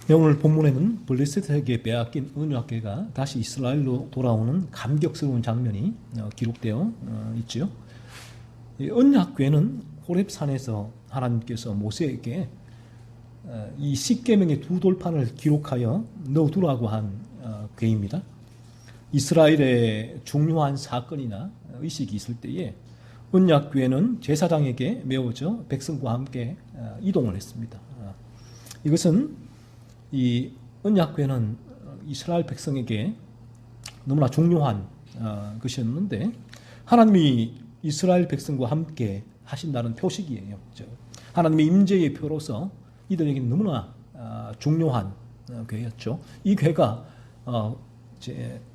오늘 본문에는 블레셋에게 빼앗긴 언약궤가 다시 이스라엘로 돌아오는 감격스러운 장면이 기록되어 있지요. 이 언약궤는 호렙산에서 하나님께서 모세에게 이 십계명의 두 돌판을 기록하여 넣어두라고 한 궤입니다. 이스라엘의 중요한 사건이나 의식이 있을 때에 언약궤는 제사장에게 메워져 백성과 함께 이동을 했습니다. 이것은 이 언약궤는 이스라엘 백성에게 너무나 중요한 것이었는데 하나님이 이스라엘 백성과 함께 하신다는 표식이에요. 하나님의 임재의 표로서 이들에게 너무나 중요한 궤였죠. 이 궤가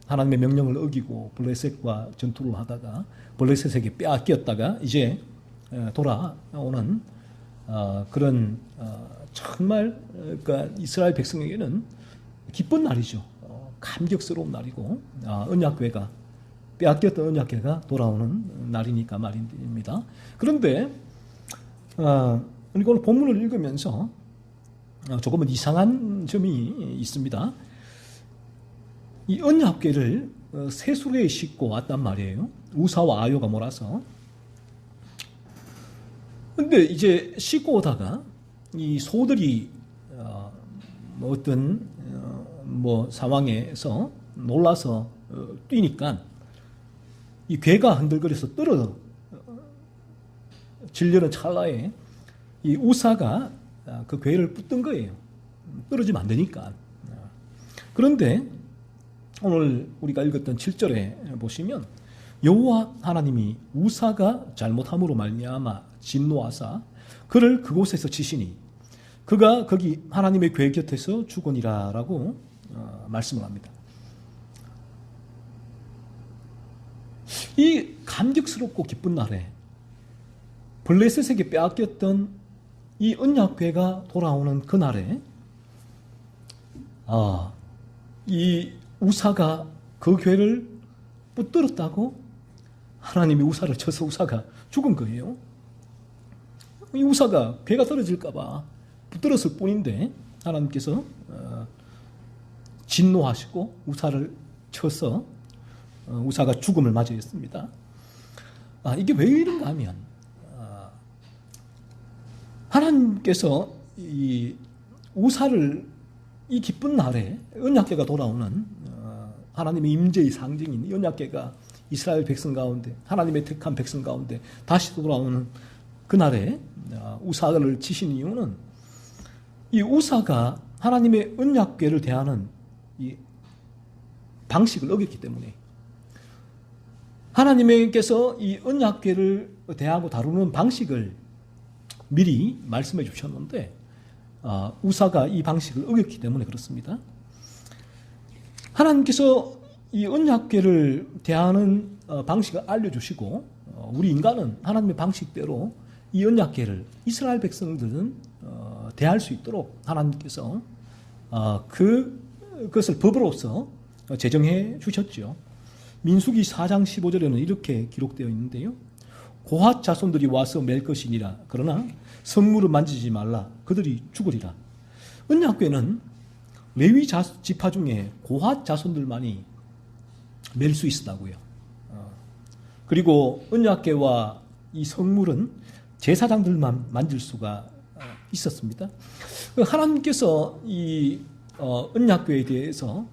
하나님의 명령을 어기고 블레셋과 전투를 하다가 블레셋에게 빼앗겼다가 이제 돌아오는 그런 정말 그러니까 이스라엘 백성에게는 기쁜 날이죠. 감격스러운 날이고 언약궤가 빼앗겼던 언약궤가 돌아오는 날이니까 말입니다. 그런데 이걸 본문을 읽으면서 조금은 이상한 점이 있습니다. 이 언약궤를 세수레에 싣고 왔단 말이에요. 우사와 아요가 몰아서. 근데 이제 싣고 오다가 이 소들이 어떤 상황에서 놀라서 뛰니까 이 궤가 흔들거려서 떨어지려는 찰나에 이 우사가 그 궤를 붙든 거예요. 떨어지면 안 되니까. 그런데 오늘 우리가 읽었던 7절에 보시면 여호와 하나님이 우사가 잘못함으로 말미암아 진노하사 그를 그곳에서 치시니 그가 거기 하나님의 궤 곁에서 죽으니라라고 말씀을 합니다. 이 감격스럽고 기쁜 날에 블레셋에게 빼앗겼던 이 언약궤가 돌아오는 그 날에 이 우사가 그 궤를 붙들었다고 하나님이 우사를 쳐서 우사가 죽은 거예요. 이 우사가 궤가 떨어질까봐 붙들었을 뿐인데 하나님께서 진노하시고 우사를 쳐서 우사가 죽음을 맞이했습니다. 이게 왜 이런가 하면 하나님께서 이 우사를 이 기쁜 날에 언약궤가 돌아오는 하나님의 임재의 상징인 언약궤가 이스라엘 백성 가운데 하나님의 택한 백성 가운데 다시 돌아오는 그날에 우사를 치신 이유는 이 우사가 하나님의 언약궤를 대하는 이 방식을 어겼기 때문에 하나님께서 이 언약궤를 대하고 다루는 방식을 미리 말씀해 주셨는데 우사가 이 방식을 어겼기 때문에 그렇습니다. 하나님께서 이 언약궤를 대하는 방식을 알려주시고 우리 인간은 하나님의 방식대로 이 언약궤를 이스라엘 백성들은 대할 수 있도록 하나님께서 그것을 법으로서 제정해 주셨죠. 민수기 4장 15절에는 이렇게 기록되어 있는데요. 고핫 자손들이 와서 맬 것이니라. 그러나 성물을 만지지 말라. 그들이 죽으리라. 언약궤는 레위 지파 중에 고핫 자손들만이 맬 수 있었다고요. 그리고 언약궤와 이 성물은 제사장들만 만질 수가 있었습니다. 하나님께서 이 언약궤에 대해서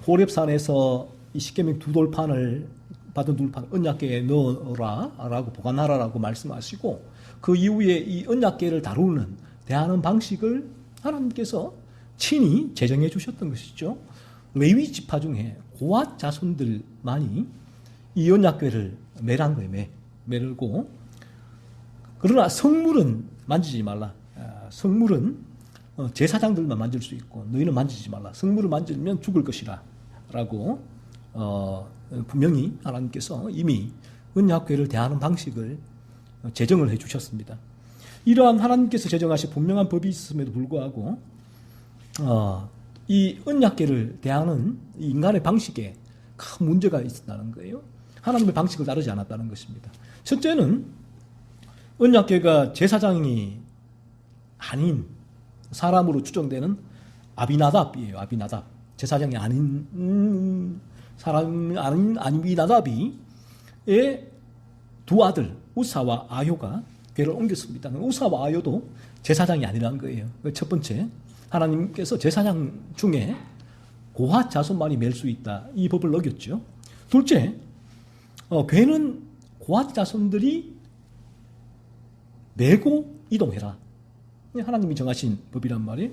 호렙산에서 이 십계명 두 돌판을 받은 돌판 언약궤에 넣어라라고 보관하라라고 말씀하시고 그 이후에 이 언약궤를 다루는 대하는 방식을 하나님께서 친히 제정해 주셨던 것이죠. 레위 지파 중에 고핫 자손들만이 이 언약궤를 매란 거예요. 매르고 그러나 성물은 만지지 말라. 성물은 제사장들만 만질 수 있고 너희는 만지지 말라. 성물을 만지면 죽을 것이라 라고 분명히 하나님께서 이미 언약궤를 대하는 방식을 제정을 해 주셨습니다. 이러한 하나님께서 제정하신 분명한 법이 있음에도 불구하고 이 언약궤를 대하는 인간의 방식에 큰 문제가 있었다는 거예요. 하나님의 방식을 따르지 않았다는 것입니다. 첫째는 언약궤가 제사장이 아닌 사람으로 추정되는 아비나답이에요. 아비나답. 제사장이 아닌 사람이 아닌 아비나답이 두 아들 우사와 아효가 궤를 옮겼습니다. 우사와 아효도 제사장이 아니라는 거예요. 첫 번째, 하나님께서 제사장 중에 고핫 자손만이 맬 수 있다. 이 법을 어겼죠. 둘째, 궤는 고핫 자손들이 메고 이동해라. 하나님이 정하신 법이란 말이에요.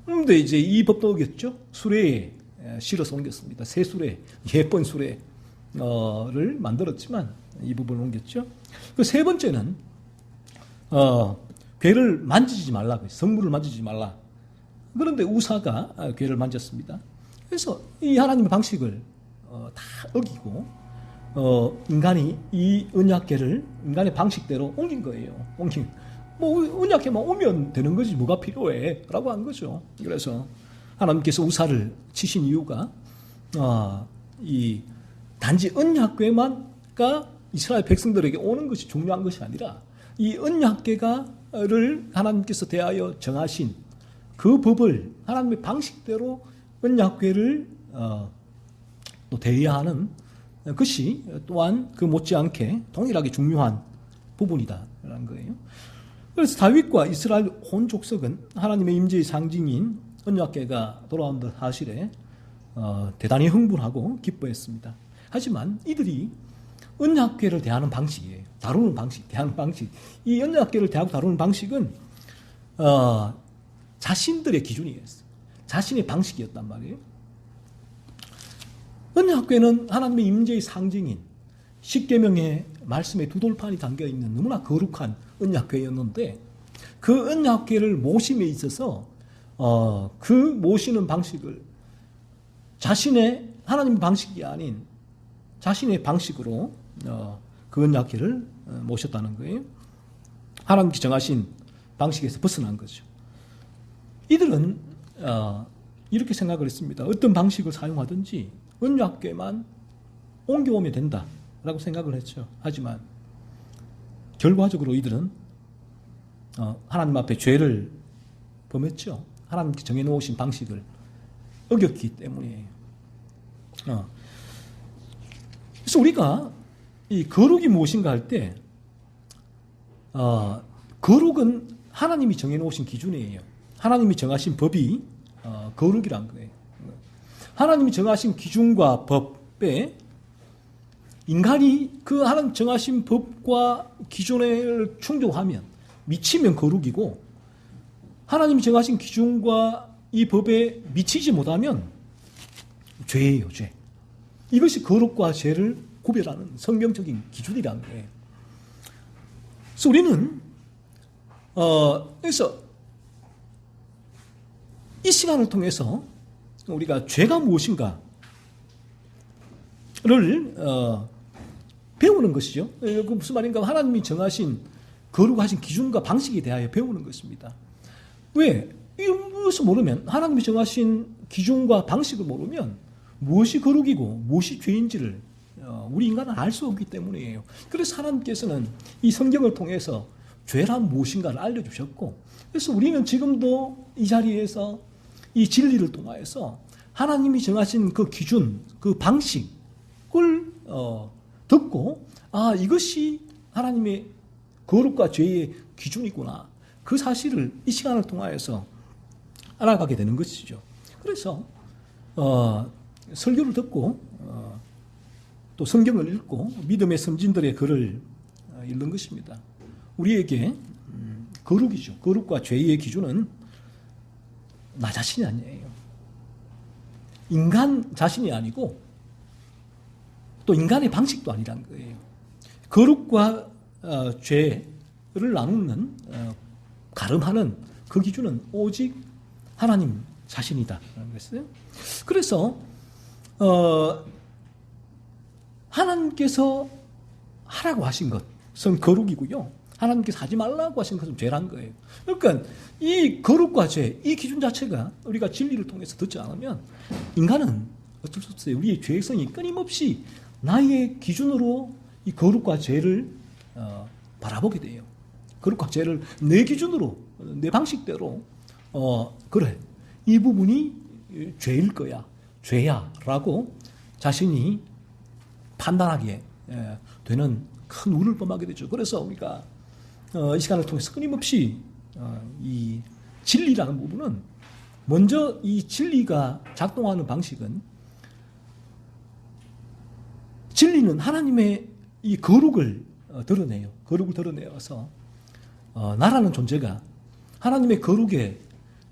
근데 이제 이 법도 어겼죠. 수레에 실어서 옮겼습니다. 새 수레, 예쁜 수레를 만들었지만 이 부분을 옮겼죠. 그 세 번째는 궤를 만지지 말라. 성물을 만지지 말라. 그런데 우사가 궤를 만졌습니다. 그래서 이 하나님의 방식을 다 어기고 인간이 이 언약궤를 인간의 방식대로 옮긴 거예요. 언약궤만 오면 되는 거지 뭐가 필요해? 라고 한 거죠. 그래서 하나님께서 우사를 치신 이유가 이 단지 언약궤만가 이스라엘 백성들에게 오는 것이 중요한 것이 아니라 이 언약궤를 하나님께서 대하여 정하신 그 법을 하나님의 방식대로 언약궤를 또 대해야 하는 것이 또한 그 못지않게 동일하게 중요한 부분이다라는 거예요. 그래서 다윗과 이스라엘 온 족속은 하나님의 임재의 상징인 언약궤가 돌아온다는 사실에 대단히 흥분하고 기뻐했습니다. 하지만 이들이 언약궤를 대하는 방식이에요. 다루는 방식, 대하는 방식. 이 언약궤를 대하고 다루는 방식은 자신들의 기준이었어요. 자신의 방식이었단 말이에요. 언약궤는 하나님의 임재의 상징인 십계명의 말씀에 두 돌판이 담겨있는 너무나 거룩한 언약궤였는데 그 언약궤를 모심에 있어서 그 모시는 방식을 자신의 하나님의 방식이 아닌 자신의 방식으로 그 언약궤를 모셨다는 거예요. 하나님께 정하신 방식에서 벗어난 거죠. 이들은 이렇게 생각을 했습니다. 어떤 방식을 사용하든지 언약궤만 옮겨오면 된다라고 생각을 했죠. 하지만 결과적으로 이들은 하나님 앞에 죄를 범했죠. 하나님께 정해놓으신 방식을 어겼기 때문이에요. 그래서 우리가 이 거룩이 무엇인가 할 때 거룩은 하나님이 정해놓으신 기준이에요. 하나님이 정하신 법이 거룩이란 거예요. 하나님이 정하신 기준과 법에 인간이 그 하나님 정하신 법과 기준을 충족하면 미치면 거룩이고 하나님이 정하신 기준과 이 법에 미치지 못하면 죄예요, 죄. 이것이 거룩과 죄를 구별하는 성경적인 기준이라는 거예요. 그래서 우리는 그래서 이 시간을 통해서 우리가 죄가 무엇인가를 배우는 것이죠. 그 무슨 말인가? 하나님이 정하신 거룩하신 기준과 방식에 대하여 배우는 것입니다. 왜? 이것을 모르면 하나님이 정하신 기준과 방식을 모르면 무엇이 거룩이고 무엇이 죄인지를 우리 인간은 알 수 없기 때문이에요. 그래서 하나님께서는 이 성경을 통해서 죄란 무엇인가를 알려주셨고 그래서 우리는 지금도 이 자리에서 이 진리를 통하여서 하나님이 정하신 그 기준, 그 방식을 듣고 이것이 하나님의 거룩과 죄의 기준이구나. 그 사실을 이 시간을 통하여서 알아가게 되는 것이죠. 그래서 설교를 듣고 또 성경을 읽고 믿음의 선진들의 글을 읽는 것입니다. 우리에게 거룩이죠. 거룩과 죄의 기준은 나 자신이 아니에요. 인간 자신이 아니고 또 인간의 방식도 아니란 거예요. 거룩과 죄를 나누는 가름하는 그 기준은 오직 하나님 자신이다라는 것이에요. 그래서 하나님께서 하라고 하신 것은 거룩이고요. 하나님께서 하지 말라고 하신 것은 죄란 거예요. 그러니까 이 거룩과 죄, 이 기준 자체가 우리가 진리를 통해서 듣지 않으면 인간은 어쩔 수 없어요. 우리의 죄성이 끊임없이 나의 기준으로 이 거룩과 죄를 바라보게 돼요. 거룩과 죄를 내 기준으로, 내 방식대로 그래, 이 부분이 죄일 거야, 죄야 라고 자신이 판단하게 되는 큰 운을 범하게 되죠. 그래서 우리가 이 시간을 통해서 끊임없이 이 진리라는 부분은, 먼저 이 진리가 작동하는 방식은, 진리는 하나님의 이 거룩을 드러내요. 거룩을 드러내어서 나라는 존재가 하나님의 거룩에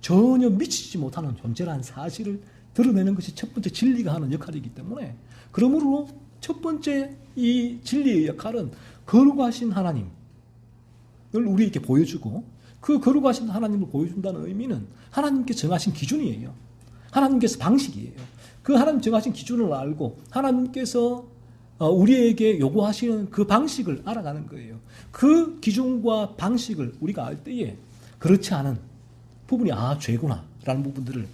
전혀 미치지 못하는 존재라는 사실을 드러내는 것이 첫 번째 진리가 하는 역할이기 때문에, 그러므로 첫 번째 이 진리의 역할은 거룩하신 하나님을 우리에게 보여주고, 그 거룩하신 하나님을 보여준다는 의미는 하나님께서 정하신 기준이에요. 하나님께서 방식이에요. 그 하나님 정하신 기준을 알고 하나님께서 우리에게 요구하시는 그 방식을 알아가는 거예요. 그 기준과 방식을 우리가 알 때에 그렇지 않은 부분이 죄구나 라는 부분들을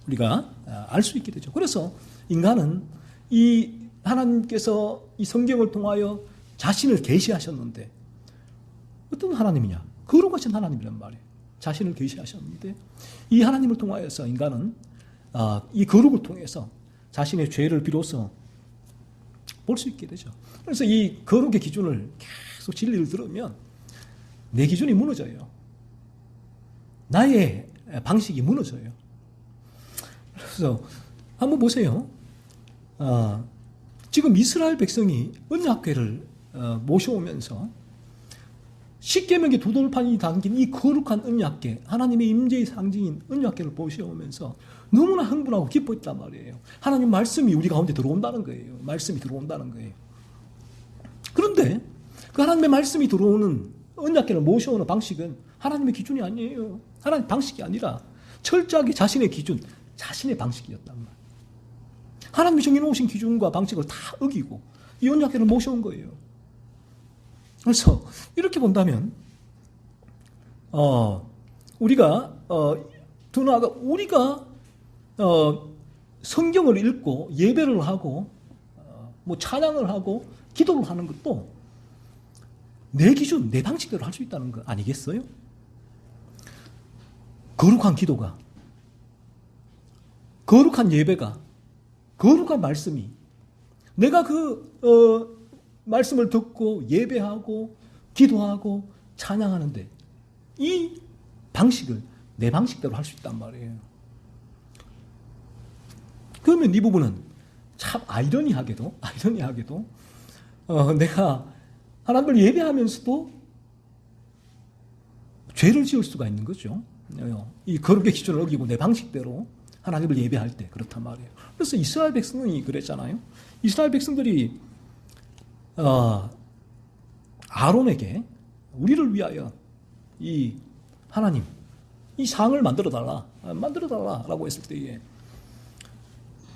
우리가 알 수 있게 되죠. 그래서 인간은 이 하나님께서 이 성경을 통하여 자신을 계시하셨는데, 어떤 하나님이냐? 거룩하신 하나님이란 말이에요. 자신을 계시하셨는데, 이 하나님을 통하여서 인간은 이 거룩을 통해서 자신의 죄를 비로소 볼 수 있게 되죠. 그래서 이 거룩의 기준을 계속 진리를 들으면 내 기준이 무너져요. 나의 방식이 무너져요. 그래서 한번 보세요. 지금 이스라엘 백성이 언약궤를 모셔오면서 십계명의 두 돌판이 담긴 이 거룩한 언약궤, 하나님의 임재의 상징인 언약궤를 모셔오면서 너무나 흥분하고 기뻐했단 말이에요. 하나님 말씀이 우리 가운데 들어온다는 거예요. 말씀이 들어온다는 거예요. 그런데 그 하나님의 말씀이 들어오는 언약궤를 모셔오는 방식은 하나님의 기준이 아니에요. 하나님 방식이 아니라 철저하게 자신의 기준, 자신의 방식이었단 말이에요. 하나님이 정해놓으신 기준과 방식을 다 어기고 이 언약궤를 모셔온 거예요. 그래서 이렇게 본다면 우리가 더 나아가 우리가 성경을 읽고 예배를 하고 뭐 찬양을 하고 기도를 하는 것도 내 기준, 내 방식대로 할 수 있다는 거 아니겠어요? 거룩한 기도가, 거룩한 예배가, 거룩한 말씀이, 내가 그 말씀을 듣고 예배하고 기도하고 찬양하는데 이 방식을 내 방식대로 할 수 있단 말이에요. 그러면 이 부분은 참 아이러니하게도 내가 하나님을 예배하면서도 죄를 지을 수가 있는 거죠. 이 거룩의 기준을 어기고 내 방식대로 하나님을 예배할 때 그렇단 말이에요. 그래서 이스라엘 백성이 그랬잖아요. 이스라엘 백성들이 아론에게 우리를 위하여 이 하나님 이 상을 만들어달라라고 했을 때에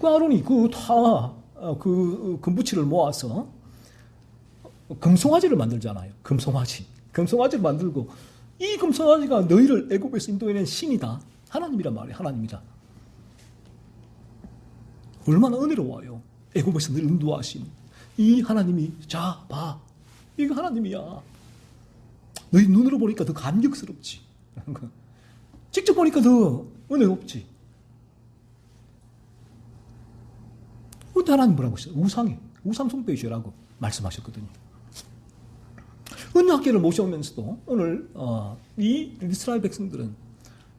그 아론이 그 금부치를 모아서 금송아지를 만들잖아요. 금송아지를 만들고 이 금송아지가 너희를 애굽에서 인도해낸 신이다. 하나님이란 말이에요. 하나님이다. 얼마나 은혜로워요. 애굽에서 늘 인도하신 이 하나님이 자 봐. 이거 하나님이야. 너희 눈으로 보니까 더 감격스럽지. 직접 보니까 더 은혜롭지. 근데 하나님 뭐라고 했어요? 우상 숭배의 죄라고 말씀하셨거든요. 언약궤를 모셔오면서도 오늘 이 이스라엘 백성들은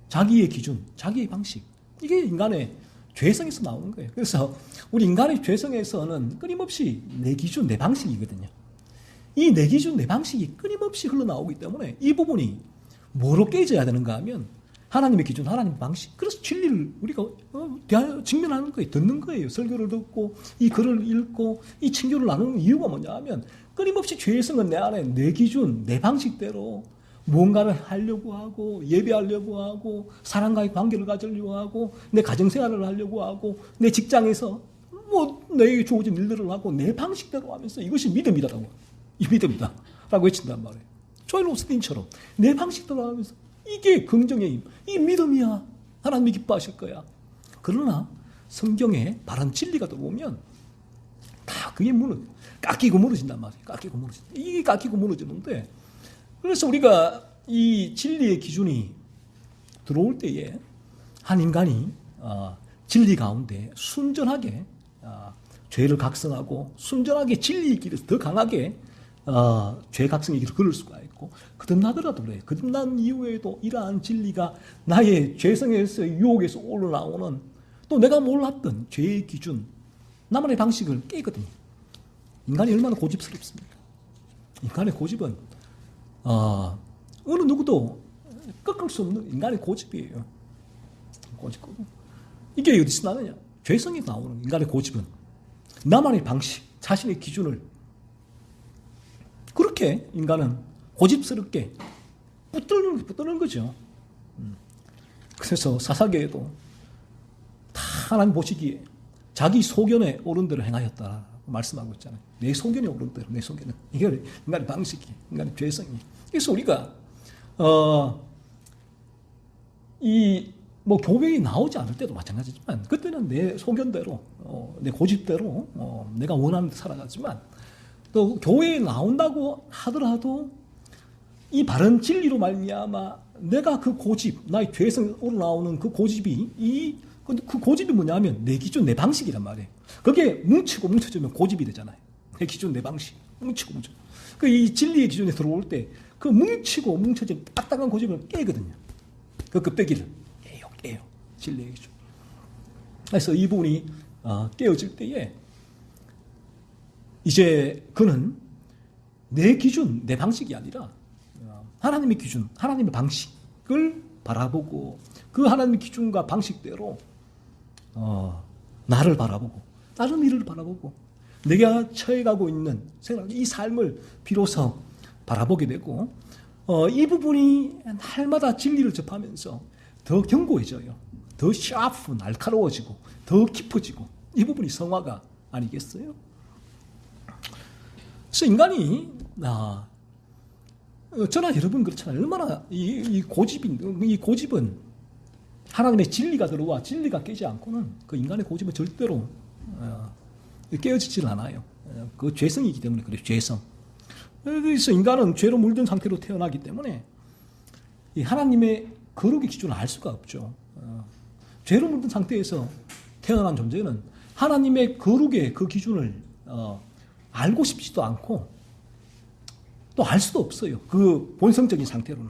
자기의 기준, 자기의 방식, 이게 인간의 죄성에서 나오는 거예요. 그래서 우리 인간의 죄성에서는 끊임없이 내 기준, 내 방식이거든요. 이 내 기준, 내 방식이 끊임없이 흘러나오기 때문에 이 부분이 뭐로 깨져야 되는가 하면 하나님의 기준, 하나님의 방식. 그래서 진리를 우리가 직면하는 거예요. 듣는 거예요. 설교를 듣고 이 글을 읽고 이 친교를 나누는 이유가 뭐냐 하면 끊임없이 죄성은 내 안에 내 기준, 내 방식대로 무언가를 하려고 하고 예배하려고 하고 사람과의 관계를 가지려고 하고 내 가정생활을 하려고 하고 내 직장에서 뭐 내게 주어진 일들을 하고 내 방식대로 하면서 이것이 믿음이다라고. 이 믿음이다라고 외친단 말이에요. 조엘 오스틴처럼 내 방식대로 하면서 이게 긍정의 힘, 이 믿음이야. 하나님이 기뻐하실 거야. 그러나 성경에 바른 진리가 들어오면 다 그게 깎이고 무너진단 말이에요. 깎이고 무너진다. 이게 깎이고 무너지는데 그래서 우리가 이 진리의 기준이 들어올 때에 한 인간이 진리 가운데 순전하게 죄를 각성하고 순전하게 진리의 길에서 더 강하게 죄 각성의 길을 걸을 수가 있고 거듭나더라도 그래요. 거듭난 이후에도 이러한 진리가 나의 죄성에서 유혹에서 올라오는 또 내가 몰랐던 죄의 기준 나만의 방식을 깨거든요. 인간이 얼마나 고집스럽습니까? 인간의 고집은 어느 누구도 꺾을 수 없는 인간의 고집이에요. 고집. 이게 어디서 나느냐? 죄성이 나오는 인간의 고집은 나만의 방식, 자신의 기준을 그렇게 인간은 고집스럽게 붙드는 거죠. 그래서 사사계에도 다 하나님 보시기에 자기 소견에 옳은 대로 행하였다 말씀하고 있잖아요. 내 소견에 옳은 대로, 내 소견은. 이게 인간의 방식이, 인간의 죄성이. 그래서 우리가 교회에 나오지 않을 때도 마찬가지지만 그때는 내 소견대로, 내 고집대로 내가 원하는 데 살아가지만 또 교회에 나온다고 하더라도 이 바른 진리로 말미암아 내가 그 고집, 나의 죄성 우러나오는 그 고집이 그 고집이 뭐냐면 내 기준, 내 방식이란 말이에요. 그게 뭉치고 뭉쳐지면 고집이 되잖아요. 내 기준, 내 방식, 뭉치고 뭉쳐. 이 진리의 기준에 들어올 때 그 뭉치고 뭉쳐진 딱딱한 고집을 깨거든요. 그 껍데기를 깨요. 진리의 기준. 그래서 이 부분이 깨어질 때에 이제 그는 내 기준, 내 방식이 아니라 하나님의 기준, 하나님의 방식을 바라보고 그 하나님의 기준과 방식대로 나를 바라보고 다른 일을 바라보고 내가 처해가고 있는 생각, 이 삶을 비로소 바라보게 되고 이 부분이 날마다 진리를 접하면서 더 견고해져요. 더 샤프, 날카로워지고 더 깊어지고 이 부분이 성화가 아니겠어요? 그래서 인간이 저나 여러분 그렇잖아요. 얼마나 이 고집은 하나님의 진리가 들어와 진리가 깨지 않고는 그 인간의 고집은 절대로 깨어지질 않아요. 그 죄성이기 때문에 그래요. 죄성. 그래서 인간은 죄로 물든 상태로 태어나기 때문에 이 하나님의 거룩의 기준을 알 수가 없죠. 죄로 물든 상태에서 태어난 존재는 하나님의 거룩의 그 기준을 알고 싶지도 않고 또 알 수도 없어요. 그 본성적인 상태로는.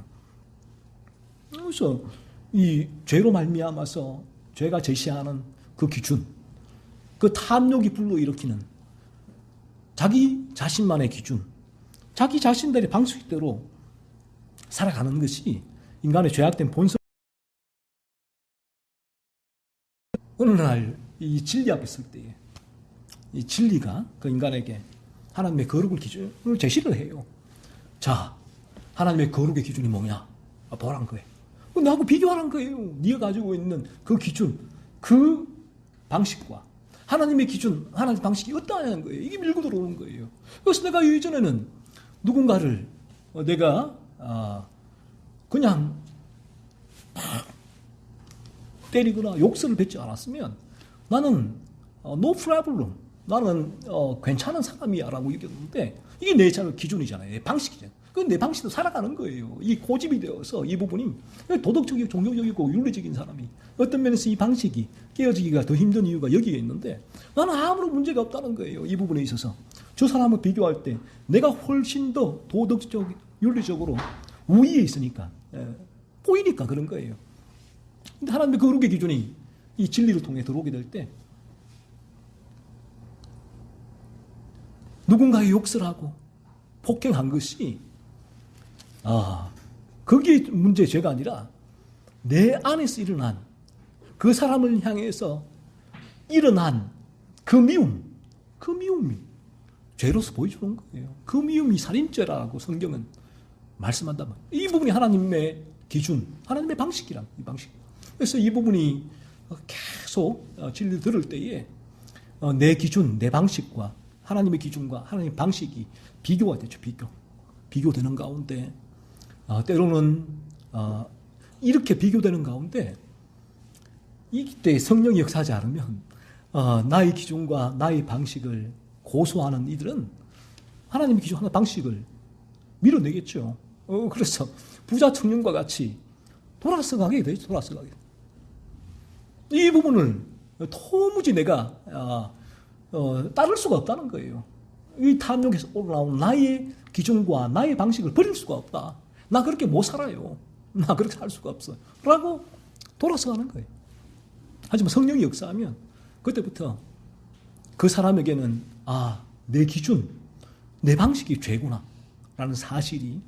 그래서 이 죄로 말미암아서 죄가 제시하는 그 기준, 그 탐욕이 불러일으키는 자기 자신만의 기준, 자기 자신들의 방식대로 살아가는 것이 인간의 죄악된 본성. 어느 날 이 진리 앞에 설 때에 이 진리가 그 인간에게 하나님의 거룩을 기준을 제시를 해요. 자, 하나님의 거룩의 기준이 뭐냐? 보라는 거예요. 나하고 비교하는 거예요. 네가 가지고 있는 그 기준, 그 방식과 하나님의 기준, 하나님의 방식이 어떠하냐는 거예요. 이게 밀고 들어오는 거예요. 그래서 내가 이전에는 누군가를 내가 그냥 때리거나 욕설을 뱉지 않았으면 나는 no problem, 나는 괜찮은 사람이야 라고 얘기했는데 이게 내 기준이잖아요. 내 방식이잖아요. 그건 내 방식으로 살아가는 거예요. 이 고집이 되어서 이 부분이 도덕적이고 종교적이고 윤리적인 사람이 어떤 면에서 이 방식이 깨어지기가 더 힘든 이유가 여기에 있는데 나는 아무런 문제가 없다는 거예요. 이 부분에 있어서. 저 사람을 비교할 때 내가 훨씬 더 도덕적, 윤리적으로 우위에 있으니까 보이니까 그런 거예요. 근데 하나님의 거룩의 기준이 이 진리를 통해 들어오게 될 때 누군가의 욕설 하고 폭행한 것이 그게 문제의 죄가 아니라 내 안에서 일어난 그 사람을 향해서 일어난 그 미움이 죄로서 보여주는 거예요. 그 미움이 살인죄라고 성경은 말씀한단 말이에요. 이 부분이 하나님의 기준, 하나님의 방식이란 이 방식. 그래서 이 부분이 계속 진리를 들을 때에 내 기준, 내 방식과 하나님의 기준과 하나님의 방식이 비교가 되죠. 비교되는 가운데 때로는 이렇게 비교되는 가운데 이때 성령이 역사하지 않으면 나의 기준과 나의 방식을 고수하는 이들은 하나님의 기준, 하나님의 방식을 밀어내겠죠. 그래서 부자 청년과 같이 돌아서 가게 되죠. 돌아서 가게. 이 부분을 도무지 내가 따를 수가 없다는 거예요. 이 탐욕에서 올라온 나의 기준과 나의 방식을 버릴 수가 없다. 나 그렇게 못 살아요. 나 그렇게 살 수가 없어. 라고 돌아서 가는 거예요. 하지만 성령이 역사하면 그때부터 그 사람에게는 내 기준, 내 방식이 죄구나 라는 사실이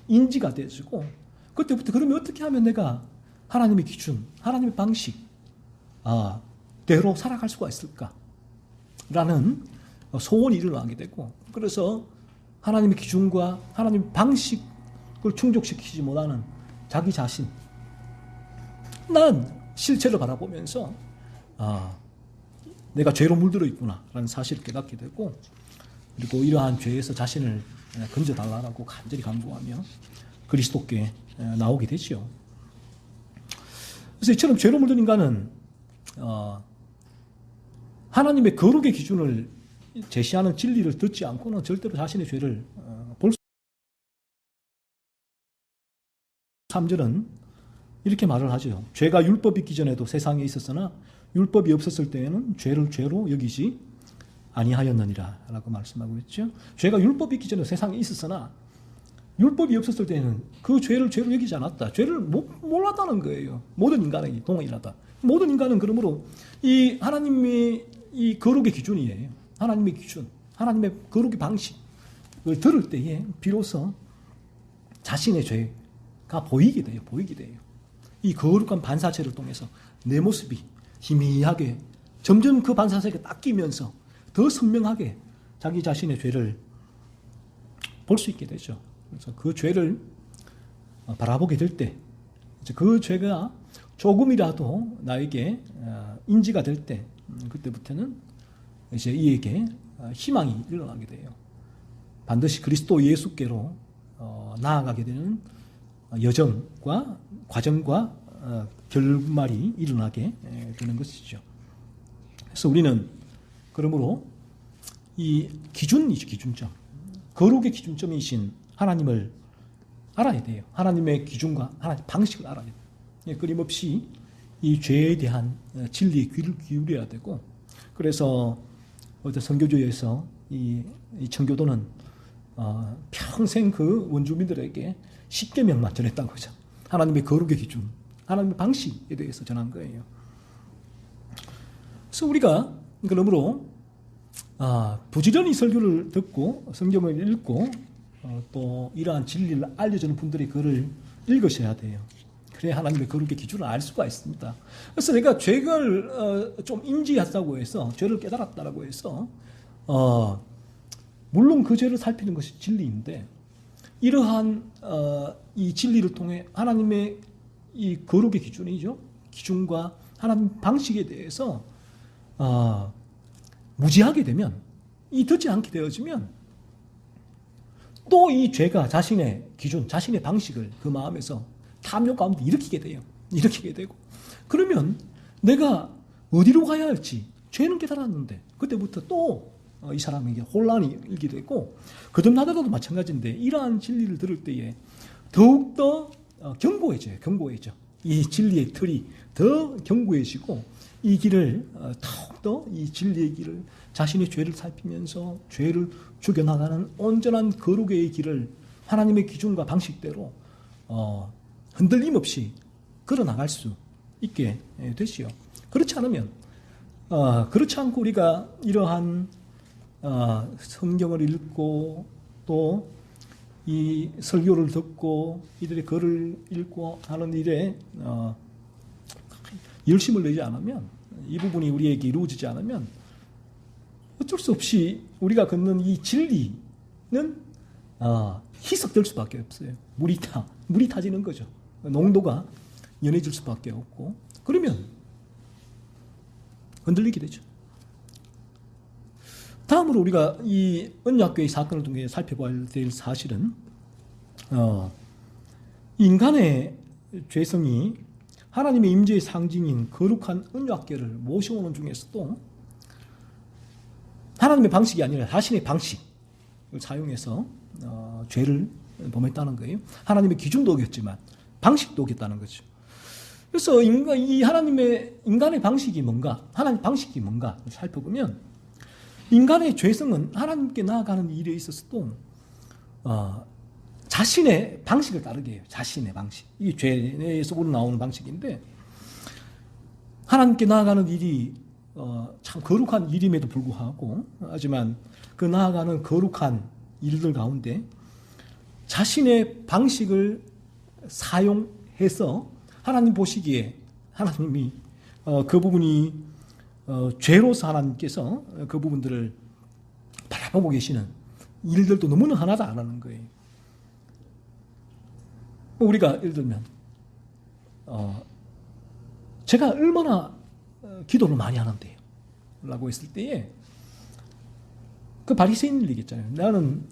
인지가 되어지고 그때부터 그러면 어떻게 하면 내가 하나님의 기준, 하나님의 방식 대로 살아갈 수가 있을까? 라는 소원이 일어나게 되고 그래서 하나님의 기준과 하나님의 방식을 충족시키지 못하는 자기 자신 난 실체를 바라보면서 내가 죄로 물들어 있구나 라는 사실을 깨닫게 되고 그리고 이러한 죄에서 자신을 건져달라고 간절히 간구하며 그리스도께 나오게 되죠. 그래서 이처럼 죄로 물든 인간은 하나님의 거룩의 기준을 제시하는 진리를 듣지 않고는 절대로 자신의 죄를 볼 수. 3절은 이렇게 말을 하죠. 죄가 율법이 있기 전에도 세상에 있었으나 율법이 없었을 때에는 죄를 죄로 여기지 아니하였느니라 라고 말씀하고 있죠. 죄가 율법이 있기 전에 세상에 있었으나 율법이 없었을 때는 그 죄를 죄로 여기지 않았다. 죄를 몰랐다는 거예요. 모든 인간에게 동일하다. 모든 인간은 그러므로 이 하나님의 이 거룩의 기준이에요. 하나님의 기준, 하나님의 거룩의 방식을 들을 때에 비로소 자신의 죄가 보이게 돼요. 보이게 돼요. 이 거룩한 반사체를 통해서 내 모습이 희미하게 점점 그 반사체가 닦이면서 더 선명하게 자기 자신의 죄를 볼 수 있게 되죠. 그래서 그 죄를 바라보게 될 때, 그 죄가 조금이라도 나에게 인지가 될 때, 그때부터는 이제 이에게 희망이 일어나게 돼요. 반드시 그리스도 예수께로 나아가게 되는 여정과 과정과 결말이 일어나게 되는 것이죠. 그래서 우리는 그러므로 이 기준이죠, 기준점. 거룩의 기준점이신 하나님을 알아야 돼요. 하나님의 기준과 하나님의 방식을 알아야 돼요. 끊임없이 이 죄에 대한 진리에 귀를 기울여야 되고, 그래서 어떤 선교조에서 이 청교도는 평생 그 원주민들에게 10계명만 전했다고 하죠. 하나님의 거룩의 기준, 하나님의 방식에 대해서 전한 거예요. 그래서 우리가 그러므로 부지런히 설교를 듣고 성경을 읽고 또 이러한 진리를 알려주는 분들의 글을 읽으셔야 돼요. 그래야 하나님의 거룩의 기준을 알 수가 있습니다. 그래서 내가 죄를 좀 인지했다고 해서, 죄를 깨달았다고 해서 물론 그 죄를 살피는 것이 진리인데, 이러한 이 진리를 통해 하나님의 이 거룩의 기준이죠, 기준과 하나님 방식에 대해서 무지하게 되면, 이 듣지 않게 되어지면 또 이 죄가 자신의 기준, 자신의 방식을 그 마음에서 탐욕 가운데 일으키게 돼요. 일으키게 되고, 그러면 내가 어디로 가야 할지, 죄는 깨달았는데 그때부터 또 이 사람에게 혼란이 일게 되고, 거듭나더라도 마찬가지인데 이러한 진리를 들을 때에 더욱더 견고해져요. 견고해져. 이 진리의 틀이 더 견고해지고, 이 길을 더욱더 이 진리의 길을, 자신의 죄를 살피면서 죄를 죽여나가는 온전한 거룩의 길을 하나님의 기준과 방식대로 흔들림 없이 걸어나갈 수 있게 되지요. 그렇지 않으면, 그렇지 않고 우리가 이러한 성경을 읽고 또 이 설교를 듣고 이들의 글을 읽고 하는 일에 열심을 내지 않으면, 이 부분이 우리에게 이루어지지 않으면 어쩔 수 없이 우리가 걷는 이 진리는 희석될 수밖에 없어요. 물이 타지는 거죠. 농도가 연해질 수밖에 없고, 그러면 흔들리게 되죠. 다음으로 우리가 이 언약궤의 사건을 통해 살펴봐야 될 사실은, 인간의 죄성이 하나님의 임재의 상징인 거룩한 언약궤를 모셔오는 중에서도 하나님의 방식이 아니라 자신의 방식을 사용해서 죄를 범했다는 거예요. 하나님의 기준도 어겼지만 방식도 어겼다는 거죠. 그래서 이 인간의 방식이 뭔가, 하나님 방식이 뭔가 살펴보면 인간의 죄성은 하나님께 나아가는 일에 있어서도 자신의 방식을 따르게 해요. 자신의 방식. 이게 죄에서 우러나오는 방식인데 하나님께 나아가는 일이 참 거룩한 일임에도 불구하고 하지만 그 나아가는 거룩한 일들 가운데 자신의 방식을 사용해서 하나님 보시기에 하나님이 그 부분이 죄로서 하나님께서 그 부분들을 바라보고 계시는 일들도 너무나 하나도 안 하는 거예요. 우리가 예를 들면 제가 얼마나 기도를 많이 하는데요 라고 했을 때에 그 바리새인을 얘기했잖아요. 나는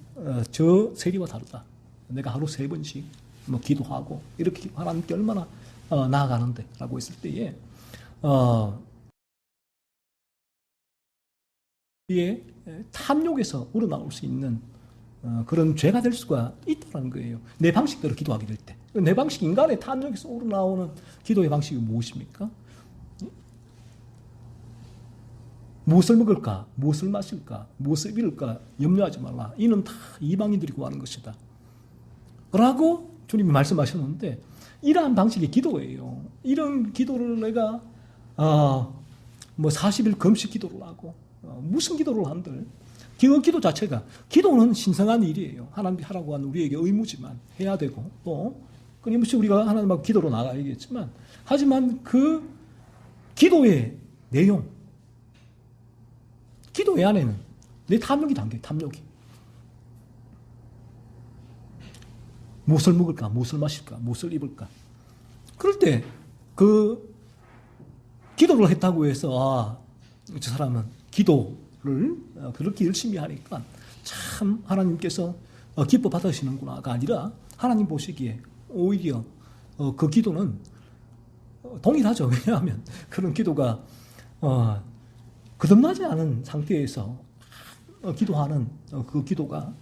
저 세리와 다르다. 내가 하루 3번씩 뭐 기도하고 이렇게 하나님께 얼마나 나아가는데 라고 했을 때에 이 탐욕에서 우러나올 수 있는 그런 죄가 될 수가 있다는 거예요. 내 방식대로 기도하게 될 때. 내 방식, 인간의 탐욕에서 우러나오는 기도의 방식이 무엇입니까? 무엇을 먹을까? 무엇을 마실까? 무엇을 입을까? 염려하지 말라. 이는 다 이방인들이 구하는 것이다. 라고 주님이 말씀하셨는데 이러한 방식의 기도예요. 이런 기도를 내가 뭐 40일 금식 기도를 하고 무슨 기도를 한들 그 기도 자체가 기도는 신성한 일이에요. 하나님이 하라고 하는 우리에게 의무지만 해야 되고 또 끊임없이 우리가 하나님하고 기도로 나가야겠지만 하지만 그 기도의 내용 기도의 안에는 내 탐욕이 담겨요. 탐욕이. 무엇을 먹을까? 무엇을 마실까? 무엇을 입을까? 그럴 때 그 기도를 했다고 해서 저 사람은 기도를 그렇게 열심히 하니까 참 하나님께서 기뻐 받으시는구나가 아니라 하나님 보시기에 오히려 그 기도는 동일하죠. 왜냐하면 그런 기도가 거듭나지 않은 상태에서 기도하는 그 기도가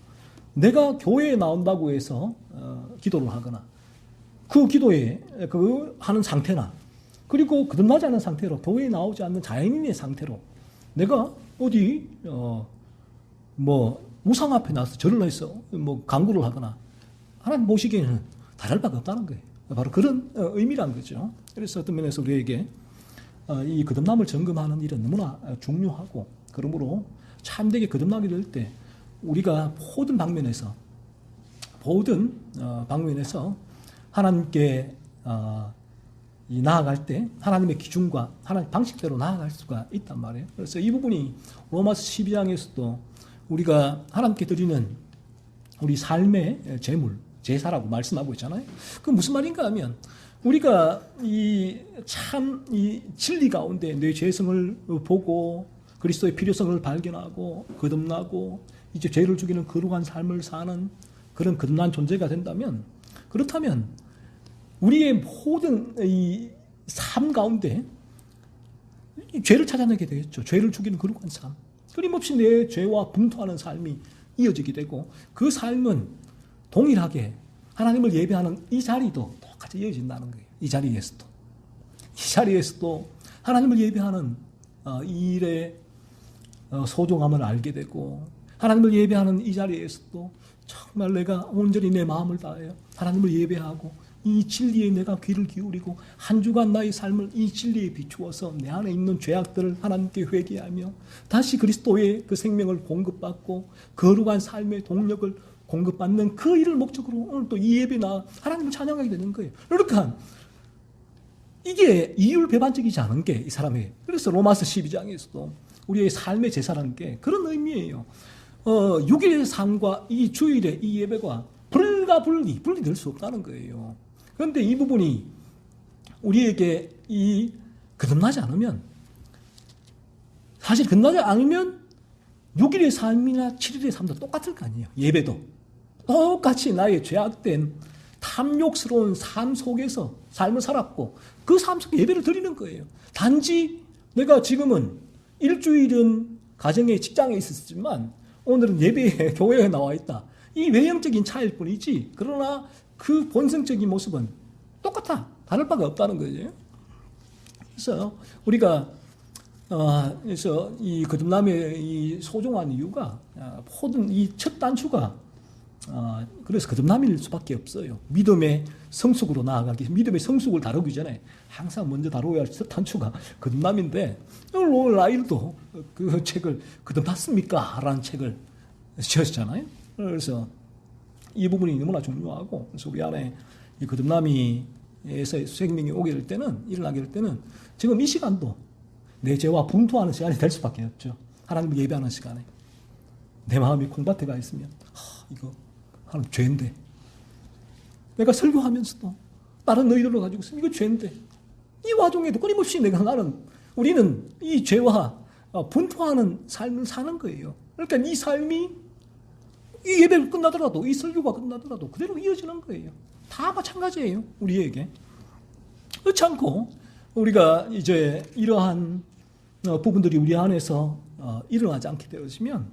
내가 교회에 나온다고 해서 기도를 하거나 그 기도에 그 하는 상태나 그리고 거듭나지 않은 상태로 교회에 나오지 않는 자연인의 상태로 내가 어디 뭐 우상 앞에 나서 절을 해서 뭐 강구를 하거나 하나님 보시기에는 다를 바가 없다는 거예요. 바로 그런 의미란 거죠. 그래서 어떤 면에서 우리에게 이 거듭남을 점검하는 일은 너무나 중요하고 그러므로 참되게 거듭나게 될 때 우리가 모든 방면에서 하나님께 나아갈 때 하나님의 기준과 하나님 방식대로 나아갈 수가 있단 말이에요. 그래서 이 부분이 로마서 12장에서도 우리가 하나님께 드리는 우리 삶의 제물, 제사라고 말씀하고 있잖아요. 그 무슨 말인가 하면 우리가 이 진리 가운데 내 죄성을 보고 그리스도의 필요성을 발견하고 거듭나고 이제 죄를 죽이는 거룩한 삶을 사는 그런 거듭난 존재가 된다면 그렇다면 우리의 모든 이 삶 가운데 죄를 찾아내게 되겠죠. 죄를 죽이는 거룩한 삶. 끊임없이 내 죄와 분투하는 삶이 이어지게 되고 그 삶은 동일하게 하나님을 예배하는 이 자리도 똑같이 이어진다는 거예요. 이 자리에서도 하나님을 예배하는 이 일의 소중함을 알게 되고 하나님을 예배하는 이 자리에서도 정말 내가 온전히 내 마음을 다하여 하나님을 예배하고 이 진리에 내가 귀를 기울이고 한 주간 나의 삶을 이 진리에 비추어서 내 안에 있는 죄악들을 하나님께 회개하며 다시 그리스도의 그 생명을 공급받고 거룩한 삶의 동력을 공급받는 그 일을 목적으로 오늘 또 이 예배나 하나님을 찬양하게 되는 거예요. 그러니까 이게 이율배반적이지 않은 게 이 사람의 그래서 로마서 12장에서도 우리의 삶의 제사라는 게 그런 의미예요. 6일의 삶과 이 주일의 이 예배가 분리될 수 없다는 거예요. 그런데 이 부분이 우리에게 거듭나지 않으면 사실 거듭나지 않으면 6일의 삶이나 7일의 삶도 똑같을 거 아니에요. 예배도 똑같이 나의 죄악된 탐욕스러운 삶 속에서 삶을 살았고 그 삶 속에 예배를 드리는 거예요. 단지 내가 지금은 일주일은 가정에 직장에 있었지만 오늘은 예배에 교회에 나와 있다. 이 외형적인 차이일 뿐이지 그러나 그 본성적인 모습은 똑같아. 다를 바가 없다는 거죠. 그래서 우리가 그래서 이 거듭남의 이 소중한 이유가 모든 이 첫 단추가 그래서 거듭남일 수밖에 없어요. 믿음의 성숙으로 나아가기 위해서 믿음의 성숙을 다루기 전에 항상 먼저 다루어야 할 첫 단추가 거듭남인데 오늘 아이들도 그 책을 거듭났습니까? 라는 책을 지었잖아요. 그래서 이 부분이 너무나 중요하고 그래서 우리 안에 이 거듭남이에서 생명이 오게 될 때는 일어나게 될 때는 지금 이 시간도 내 죄와 분투하는 시간이 될 수밖에 없죠. 하나님을 예배하는 시간에 내 마음이 콩밭에 가 있으면 이거 하나님 죄인데 내가 설교하면서도 다른 너희들로 가지고 있으면 이거 죄인데 이 와중에도 끊임없이 우리는 이 죄와 분투하는 삶을 사는 거예요. 그러니까 이 삶이 이 예배가 끝나더라도 이 설교가 끝나더라도 그대로 이어지는 거예요. 다 마찬가지예요. 우리에게. 그렇지 않고 우리가 이제 이러한 부분들이 우리 안에서 일어나지 않게 되어지면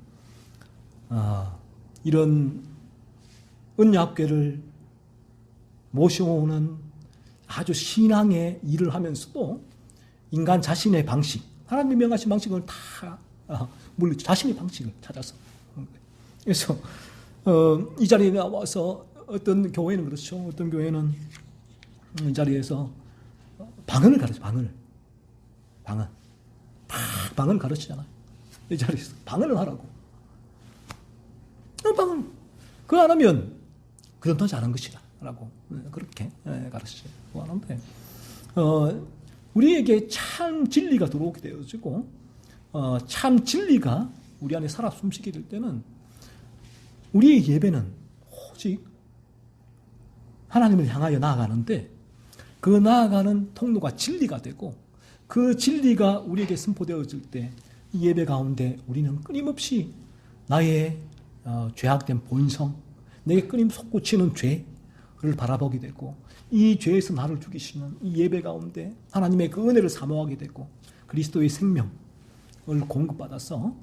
이런 언약궤를 모셔오는 아주 신앙의 일을 하면서도 인간 자신의 방식, 하나님이 명하신 방식을 다 물리쳐 자신의 방식을 찾아서. 그래서 이 자리에 나와서 어떤 교회는 그렇죠. 어떤 교회는 이 자리에서 방언을 가르쳐. 방언을 가르치잖아요. 이 자리에서 방언을 하라고. 방언. 그거 안 하면 그런다지 않은 것이다. 라고 그렇게 가르치고 하는데 우리에게 참 진리가 들어오게 되어지고 참 진리가 우리 안에 살아 숨쉬게 될 때는 우리의 예배는 오직 하나님을 향하여 나아가는데 그 나아가는 통로가 진리가 되고 그 진리가 우리에게 선포되어질 때 이 예배 가운데 우리는 끊임없이 나의 죄악된 본성, 내게 끊임없이 솟구치는 죄를 바라보게 되고 이 죄에서 나를 죽이시는 이 예배 가운데 하나님의 그 은혜를 사모하게 되고 그리스도의 생명을 공급받아서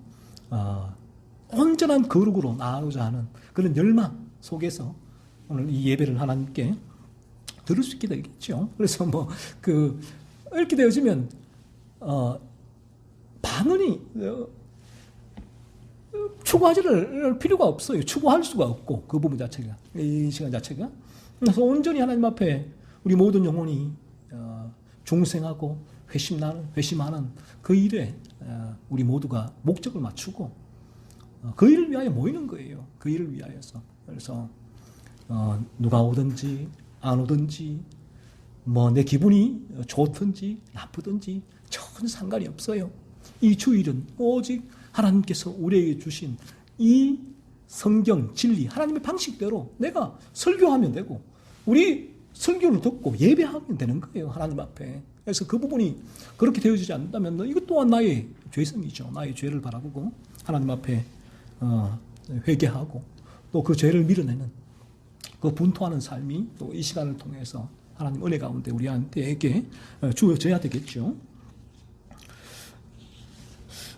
온전한 거룩으로 나아가고자 하는 그런 열망 속에서 오늘 이 예배를 하나님께 들을 수 있게 되겠죠. 그래서 이렇게 되어지면 방언이 추구하지를 필요가 없어요. 추구할 수가 없고 그 부분 자체가 이 시간 자체가 그래서 온전히 하나님 앞에 우리 모든 영혼이 중생하고 회심하는 그 일에 우리 모두가 목적을 맞추고 그 일을 위하여 모이는 거예요. 그 일을 위하여서. 그래서 누가 오든지 안 오든지 내 기분이 좋든지 나쁘든지 전혀 상관이 없어요. 이 주일은 오직 하나님께서 우리에게 주신 이 성경 진리 하나님의 방식대로 내가 설교하면 되고 우리 설교를 듣고 예배하면 되는 거예요. 하나님 앞에. 그래서 그 부분이 그렇게 되어지지 않는다면 이것 또한 나의 죄성이죠. 나의 죄를 바라보고 하나님 앞에 회개하고 또 그 죄를 밀어내는 그 분투하는 삶이 또 이 시간을 통해서 하나님 은혜 가운데 우리한테에게 주어져야 되겠죠.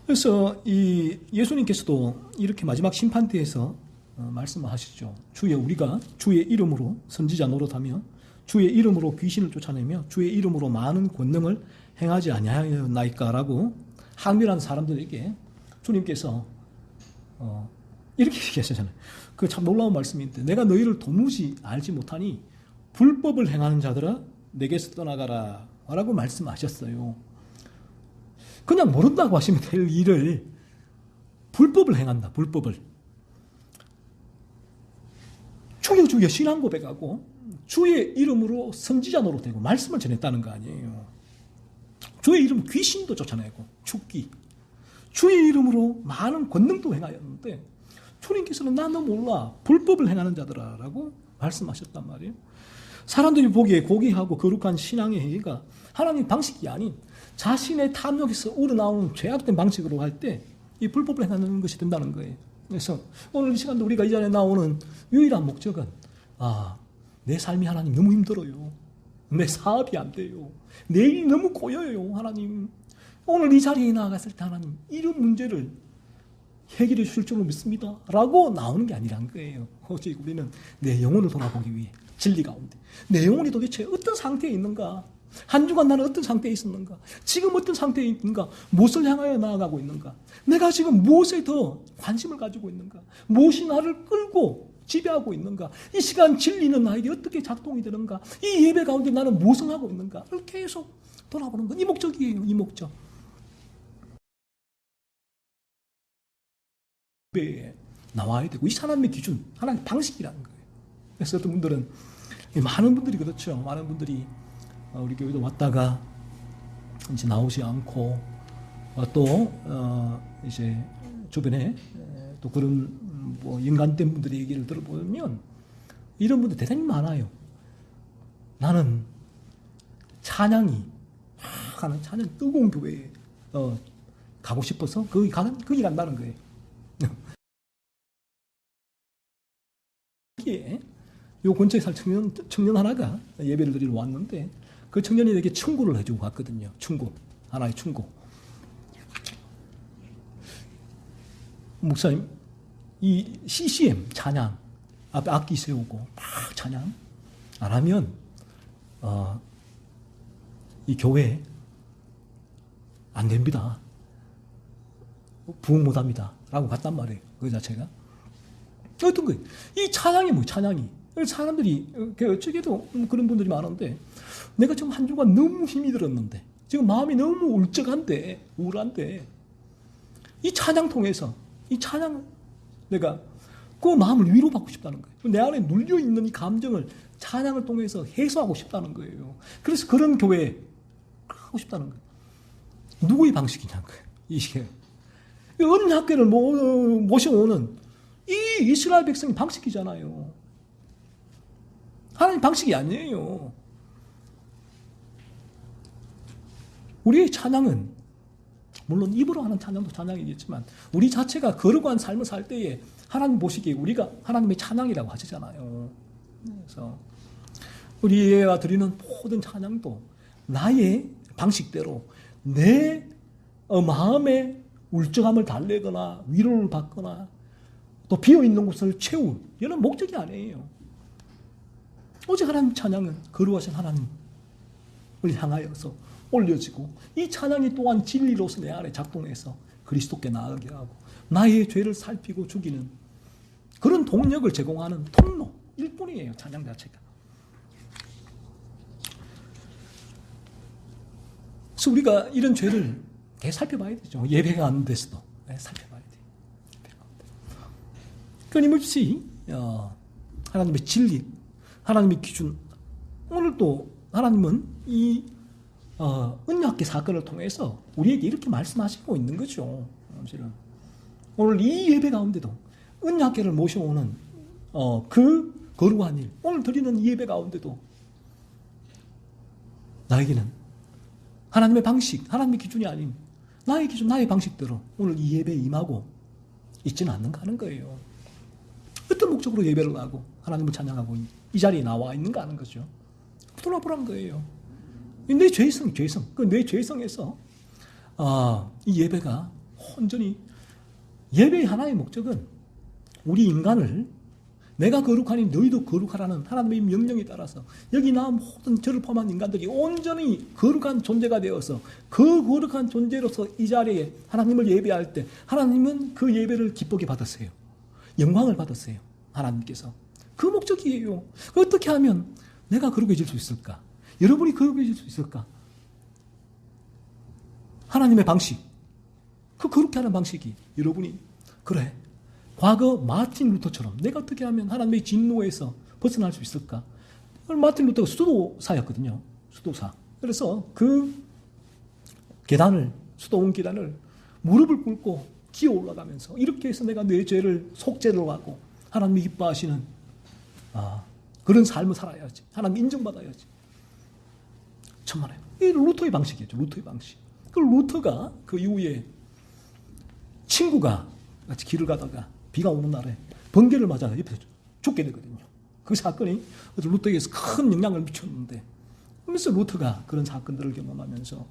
그래서 이 예수님께서도 이렇게 마지막 심판대에서 말씀하시죠. 우리가 주의 이름으로 선지자 노릇하며 주의 이름으로 귀신을 쫓아내며 주의 이름으로 많은 권능을 행하지 아니하였나이까라고 한밀한 사람들에게 주님께서 이렇게 얘기하시잖아요. 그 참 놀라운 말씀인데 내가 너희를 도무지 알지 못하니 불법을 행하는 자들아 내게서 떠나가라 라고 말씀하셨어요. 그냥 모른다고 하시면 될 일을 불법을 행한다. 불법을. 주여 신앙 고백하고 주의 이름으로 선지자 노릇되고 말씀을 전했다는 거 아니에요. 주의 이름 귀신도 쫓아내고 죽기. 주의 이름으로 많은 권능도 행하였는데 주님께서는 나 너 몰라. 불법을 행하는 자들아 라고 말씀하셨단 말이에요. 사람들이 보기에 고귀하고 거룩한 신앙의 행위가 하나님 방식이 아닌 자신의 탐욕에서 우러나오는 죄악된 방식으로 할 때 이 불법을 행하는 것이 된다는 거예요. 그래서 오늘 이 시간도 우리가 이 자리에 나오는 유일한 목적은 내 삶이 하나님 너무 힘들어요. 내 사업이 안 돼요. 내 일이 너무 고여요. 하나님 오늘 이 자리에 나아갔을 때 하나님 이런 문제를 해결해 주실 줄로 믿습니다. 라고 나오는 게 아니란 거예요. 오직 우리는 내 영혼을 돌아보기 위해 진리 가운데 내 영혼이 도대체 어떤 상태에 있는가 한 주간 나는 어떤 상태에 있었는가? 지금 어떤 상태에 있는가? 무엇을 향하여 나아가고 있는가? 내가 지금 무엇에 더 관심을 가지고 있는가? 무엇이 나를 끌고 지배하고 있는가? 이 시간 진리는 나에게 어떻게 작동이 되는가? 이 예배 가운데 나는 무엇을 하고 있는가? 를 계속 돌아보는 것. 이 목적이에요. 이 목적. 예배에 나와야 되고, 이 하나님의 기준, 하나님의 방식이라는 거예요. 그래서 어떤 분들은, 많은 분들이 그렇죠. 많은 분들이 우리 교회도 왔다가 이제 나오지 않고, 또 이제 주변에 또 그런 뭐 연관된 분들의 얘기를 들어보면 이런 분들 대단히 많아요. 나는 찬양이 하는 찬양 뜨거운 교회에 가고 싶어서 거기 간다는 거예요. 여기에 요 근처에 살 청년 하나가 예배를 드리러 왔는데 그 청년이 되게 충고를 해주고 갔거든요. 하나의 충고. 목사님, 이 CCM 찬양 앞에 악기 세우고 막 찬양 안 하면 이 교회 안 됩니다. 부흥 못합니다. 라고 갔단 말이에요. 그 자체가. 어떤 거예요? 이 찬양이 뭐예요? 찬양이. 사람들이 어쩌게도 그런 분들이 많은데 내가 지금 한 주간 너무 힘이 들었는데 지금 마음이 너무 울적한데 우울한데 이 찬양 통해서 이 찬양 내가 그 마음을 위로받고 싶다는 거예요. 내 안에 눌려있는 이 감정을 찬양을 통해서 해소하고 싶다는 거예요. 그래서 그런 교회에 하고 싶다는 거예요. 누구의 방식이냐는 거예요. 이게 언약궤를 모셔오는 이 이스라엘 백성의 방식이잖아요. 하나님 방식이 아니에요. 우리의 찬양은 물론 입으로 하는 찬양도 찬양이겠지만 우리 자체가 거룩한 삶을 살 때에 하나님 보시기에 우리가 하나님의 찬양이라고 하시잖아요. 그래서 우리가 드리는 모든 찬양도 나의 방식대로 내 마음의 울적함을 달래거나 위로를 받거나 또 비어있는 곳을 채울 이런 목적이 아니에요. 오직 하나님 찬양은 거룩하신 하나님을 향하여서 올려지고 이 찬양이 또한 진리로서 내 안에 작동해서 그리스도께 나아가게 하고 나의 죄를 살피고 죽이는 그런 동력을 제공하는 통로일 뿐이에요. 찬양 자체가. 그래서 우리가 이런 죄를 계속 살펴봐야 되죠. 예배가 안 돼서도 살펴봐야 돼요. 끊임없이 하나님의 진리, 하나님의 기준. 오늘 또 하나님은 이 언약궤 사건을 통해서 우리에게 이렇게 말씀하시고 있는 거죠. 사실은 오늘 이 예배 가운데도 언약궤를 모셔오는 그 거룩한 일, 오늘 드리는 이 예배 가운데도 나에게는 하나님의 방식, 하나님의 기준이 아닌 나의 기준, 나의 방식대로 오늘 이 예배에 임하고 있지는 않는가 하는 거예요. 어떤 목적으로 예배를 하고 하나님을 찬양하고 이 자리에 나와 있는가 하는 거죠. 돌아보라는 거예요. 내 죄성, 내 죄성에서 이 예배가 온전히 예배의 하나의 목적은 우리 인간을 내가 거룩하니 너희도 거룩하라는 하나님의 명령에 따라서 여기 나온 모든 저를 포함한 인간들이 온전히 거룩한 존재가 되어서 그 거룩한 존재로서 이 자리에 하나님을 예배할 때 하나님은 그 예배를 기쁘게 받으세요. 영광을 받으세요. 하나님께서. 그 목적이에요. 어떻게 하면 내가 거룩해질 수 있을까? 여러분이 거룩해질 수 있을까? 하나님의 방식. 그 거룩해 하는 방식이 여러분이 그래. 과거 마틴 루터처럼 내가 어떻게 하면 하나님의 진노에서 벗어날 수 있을까? 마틴 루터가 수도사였거든요. 수도사. 그래서 그 계단을, 수도원 계단을 무릎을 꿇고 기어 올라가면서 이렇게 해서 내가 내 죄를 속죄를 하고 하나님이 기뻐하시는 그런 삶을 살아야지. 하나님 인정받아야지. 천만에요. 이 루터의 방식이죠. 루터의 방식. 그 루터가 그 이후에 친구가 같이 길을 가다가 비가 오는 날에 번개를 맞아 옆에서 죽게 되거든요. 그 사건이 루터에게서 큰 영향을 미쳤는데, 그래서 루터가 그런 사건들을 경험하면서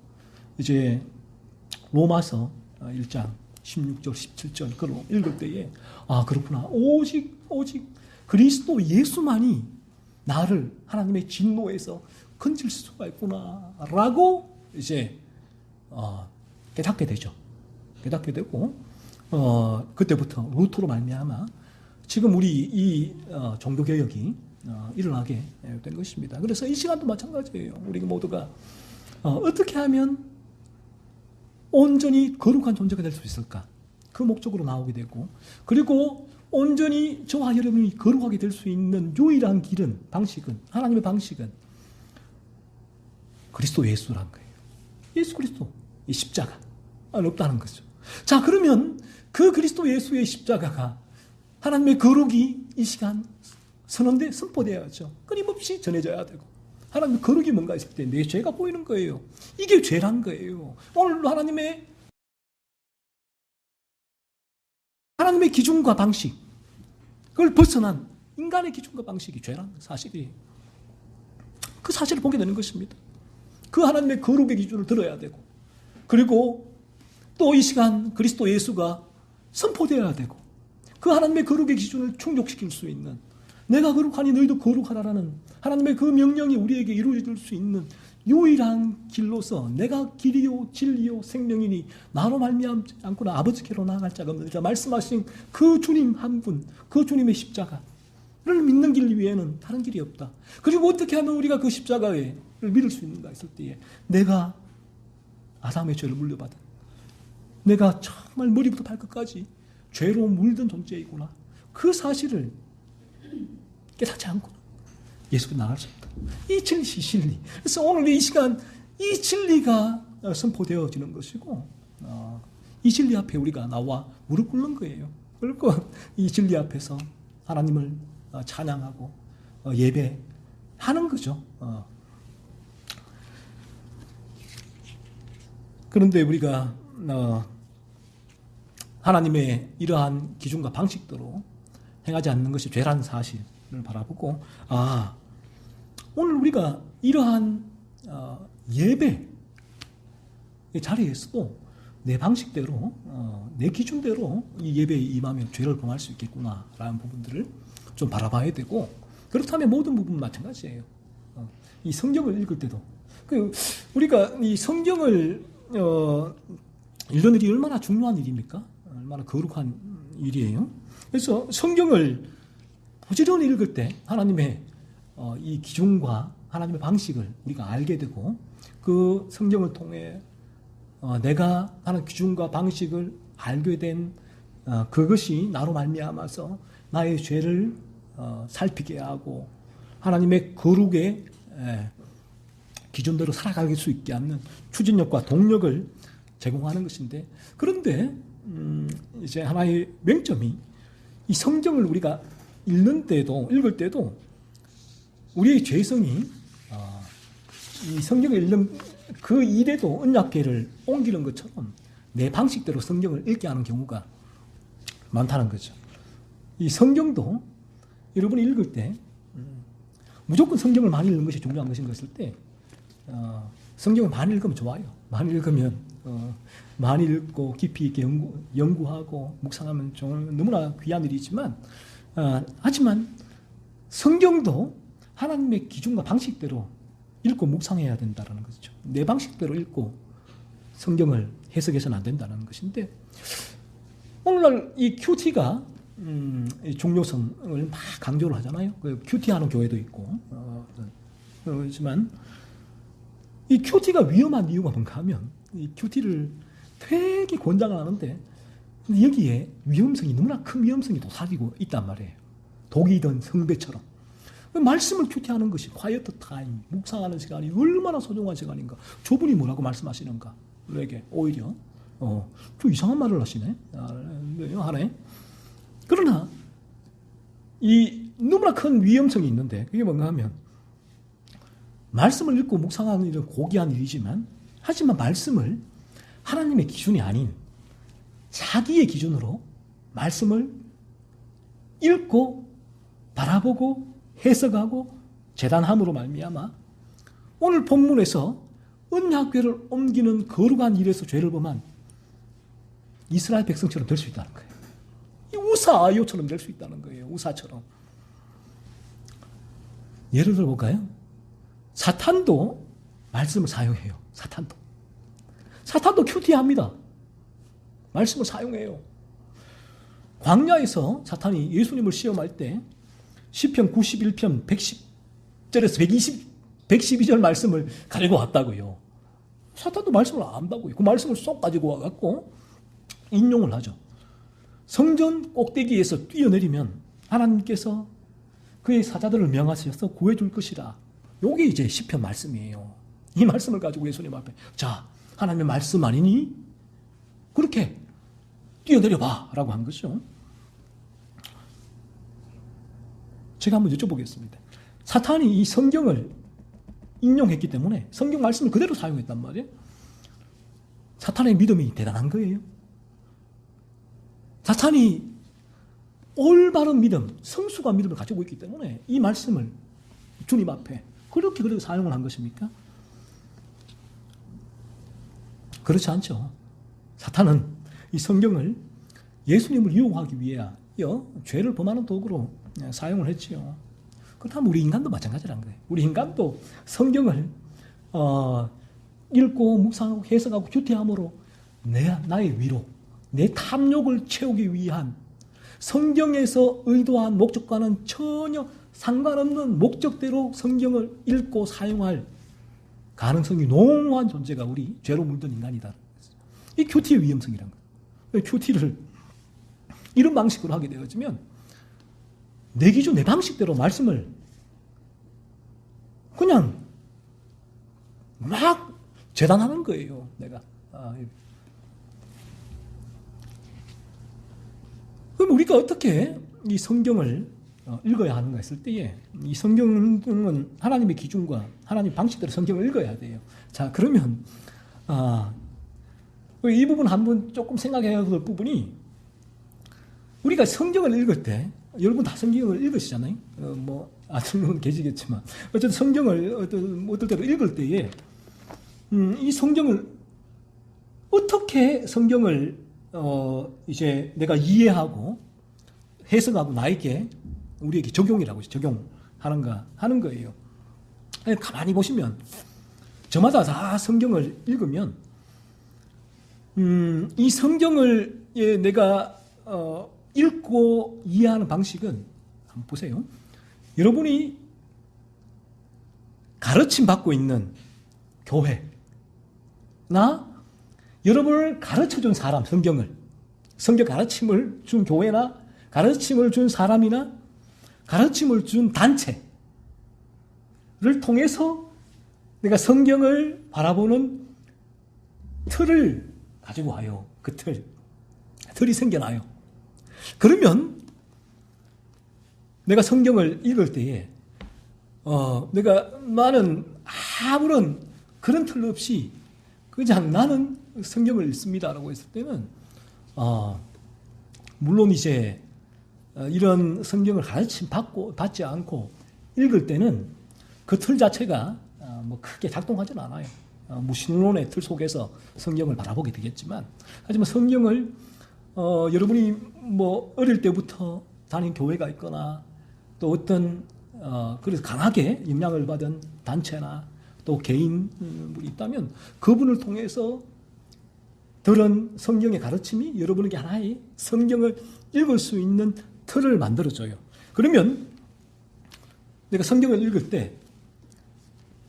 이제 로마서 1장 16절 17절 그걸 읽을 때에 그렇구나. 오직 그리스도 예수만이 나를 하나님의 진노에서 건질 수가 있구나라고 이제 깨닫게 되죠. 깨닫게 되고 그때부터 루터로 말미암아 지금 우리 이 종교 개혁이 일어나게 된 것입니다. 그래서 이 시간도 마찬가지예요. 우리 모두가 어떻게 하면 온전히 거룩한 존재가 될 수 있을까? 그 목적으로 나오게 되고, 그리고 온전히 저와 여러분이 거룩하게 될 수 있는 유일한 길은, 방식은, 하나님의 방식은 그리스도 예수란 거예요. 예수 그리스도, 이 십자가 없다는 거죠. 자, 그러면 그 그리스도 예수의 십자가가 하나님의 거룩이 이 시간 선포되어야죠. 끊임없이 전해져야 되고, 하나님의 거룩이 뭔가 있을 때 내 죄가 보이는 거예요. 이게 죄란 거예요. 오늘도 하나님의 기준과 방식, 그걸 벗어난 인간의 기준과 방식이 죄라는 사실이에요. 그 사실을 보게 되는 것입니다. 그 하나님의 거룩의 기준을 들어야 되고, 그리고 또 이 시간 그리스도 예수가 선포되어야 되고, 그 하나님의 거룩의 기준을 충족시킬 수 있는, 내가 거룩하니 너희도 거룩하라라는 하나님의 그 명령이 우리에게 이루어질 수 있는 유일한 길로서 내가 길이요 진리요 생명이니 나로 말미암지 않고는 아버지께로 나아갈 자가 없느니라 말씀하신 그 주님 한 분, 그 주님의 십자가를 믿는 길 위에는 다른 길이 없다. 그리고 어떻게 하면 우리가 그 십자가를 믿을 수 있는가 했을 때에 내가 아담의 죄를 물려받은, 내가 정말 머리부터 발끝까지 죄로 물든 존재이구나, 그 사실을 깨닫지 않고는 예수께 나갈 수 없다. 이 진리. 그래서 오늘 이 시간 이 진리가 선포되어지는 것이고, 이 진리 앞에 우리가 나와 무릎 꿇는 거예요. 그리고 이 진리 앞에서 하나님을 찬양하고 예배하는 거죠. 그런데 우리가 하나님의 이러한 기준과 방식대로 행하지 않는 것이 죄라는 사실을 바라보고, 오늘 우리가 이러한 예배 자리에서도 내 방식대로, 내 기준대로 이 예배에 임하면 죄를 범할 수 있겠구나라는 부분들을 좀 바라봐야 되고, 그렇다면 모든 부분 마찬가지예요. 이 성경을 읽을 때도 우리가 이 성경을 읽는 일이 얼마나 중요한 일입니까? 얼마나 거룩한 일이에요. 그래서 성경을 부지런히 읽을 때 하나님의 이 기준과 하나님의 방식을 우리가 알게 되고, 그 성경을 통해 내가 하는 기준과 방식을 알게 된 그것이 나로 말미암아서 나의 죄를 살피게 하고 하나님의 거룩의 기준대로 살아갈 수 있게 하는 추진력과 동력을 제공하는 것인데, 그런데 이제 하나의 맹점이 이 성경을 우리가 읽을 때도 우리의 죄성이 이 성경을 읽는 그 일에도 언약궤를 옮기는 것처럼 내 방식대로 성경을 읽게 하는 경우가 많다는 거죠. 이 성경도 여러분이 읽을 때 무조건 성경을 많이 읽는 것이 중요한 것인 것일 때 성경을 많이 읽으면 좋아요. 많이 읽으면 많이 읽고 깊이 있게 연구하고 묵상하면 너무나 귀한 일이지만, 하지만 성경도 하나님의 기준과 방식대로 읽고 묵상해야 된다는 것이죠. 내 방식대로 읽고 성경을 해석해서는 안 된다는 것인데, 오늘날 이 큐티가 중요성을 막 강조를 하잖아요. 큐티하는 교회도 있고, 그렇지만 이 큐티가 위험한 이유가 뭔가 하면, 이 큐티를 되게 권장을 하는데 여기에 위험성이, 너무나 큰 위험성이 도사리고 있단 말이에요. 독이든 성배처럼. 말씀을 큐티하는 것이 콰이어트 타임, 묵상하는 시간이 얼마나 소중한 시간인가. 저분이 뭐라고 말씀하시는가. 우리에게 오히려 좀 이상한 말을 하시네. 하네. 그러나 이 너무나 큰 위험성이 있는데, 그게 뭔가 하면 말씀을 읽고 묵상하는 일은 고귀한 일이지만, 하지만 말씀을 하나님의 기준이 아닌 자기의 기준으로 말씀을 읽고 바라보고 해석하고 재단함으로 말미암아 오늘 본문에서 언약궤를 옮기는 거룩한 일에서 죄를 범한 이스라엘 백성처럼 될 수 있다는 거예요. 이 우사 아이오처럼 될 수 있다는 거예요. 우사처럼. 예를 들어 볼까요? 사탄도 말씀을 사용해요. 사탄도 큐티합니다. 말씀을 사용해요. 광야에서 사탄이 예수님을 시험할 때 시편 91편 110절에서 112절 말씀을 가지고 왔다고요. 사탄도 말씀을 안다고요. 그 말씀을 쏙 가지고 와갖고 인용을 하죠. 성전 꼭대기에서 뛰어내리면 하나님께서 그의 사자들을 명하셔서 구해줄 것이라. 요게 이제 시편 말씀이에요. 이 말씀을 가지고 예수님 앞에 자, 하나님의 말씀 아니니? 그렇게 뛰어내려봐 라고 한 것이죠. 제가 한번 여쭤보겠습니다. 사탄이 이 성경을 인용했기 때문에 성경 말씀을 그대로 사용했단 말이에요. 사탄의 믿음이 대단한 거예요. 사탄이 올바른 믿음, 성숙한 믿음을 가지고 있기 때문에 이 말씀을 주님 앞에 그렇게 사용을 한 것입니까? 그렇지 않죠. 사탄은 이 성경을 예수님을 유혹하기 위하여 죄를 범하는 도구로 사용을 했지요. 그렇다면 우리 인간도 마찬가지라는 거예요. 우리 인간도 성경을 읽고 묵상하고 해석하고 규태함으로 나의 위로, 내 탐욕을 채우기 위한 성경에서 의도한 목적과는 전혀 상관없는 목적대로 성경을 읽고 사용할 가능성이 농후한 존재가 우리 죄로 물든 인간이다. 이 큐티의 위험성이라는 거예요. 큐티를 이런 방식으로 하게 되어지면 내 기준, 내 방식대로 말씀을 그냥 막 재단하는 거예요. 내가. 그럼 우리가 어떻게 이 성경을 읽어야 하는가 했을 때에 이 성경은 하나님의 기준과 하나님의 방식대로 성경을 읽어야 돼요. 자, 그러면 이 부분 한번 조금 생각해야 될 부분이 우리가 성경을 읽을 때 여러분 다 성경을 읽으시잖아요. 아직은 계시겠지만 어쨌든 성경을 어떨 때로 읽을 때에 이 성경을 어떻게 성경을 이제 내가 이해하고 해석하고 우리에게 적용이라고 적용하는가 하는 거예요. 가만히 보시면 저마다 다 성경을 읽으면 이 성경을 내가 읽고 이해하는 방식은 한번 보세요. 여러분이 가르침 받고 있는 교회나 여러분을 가르쳐준 사람, 성경 가르침을 준 교회나 가르침을 준 사람이나 가르침을 준 단체를 통해서 내가 성경을 바라보는 틀을 가지고 와요. 그 틀이 생겨나요. 그러면 내가 성경을 읽을 때에 나는 아무런 그런 틀 없이 그냥 나는 성경을 읽습니다라고 했을 때는 물론 이제 이런 성경을 가르침 받지 않고 읽을 때는 그 틀 자체가 크게 작동하지는 않아요. 무신론의 틀 속에서 성경을 바라보게 되겠지만, 하지만 성경을 여러분이 어릴 때부터 다닌 교회가 있거나 또 어떤 그래서 강하게 영향을 받은 단체나 또 개인분이 있다면 그분을 통해서 들은 성경의 가르침이 여러분에게 하나의 성경을 읽을 수 있는 틀을 만들어줘요. 그러면 내가 성경을 읽을 때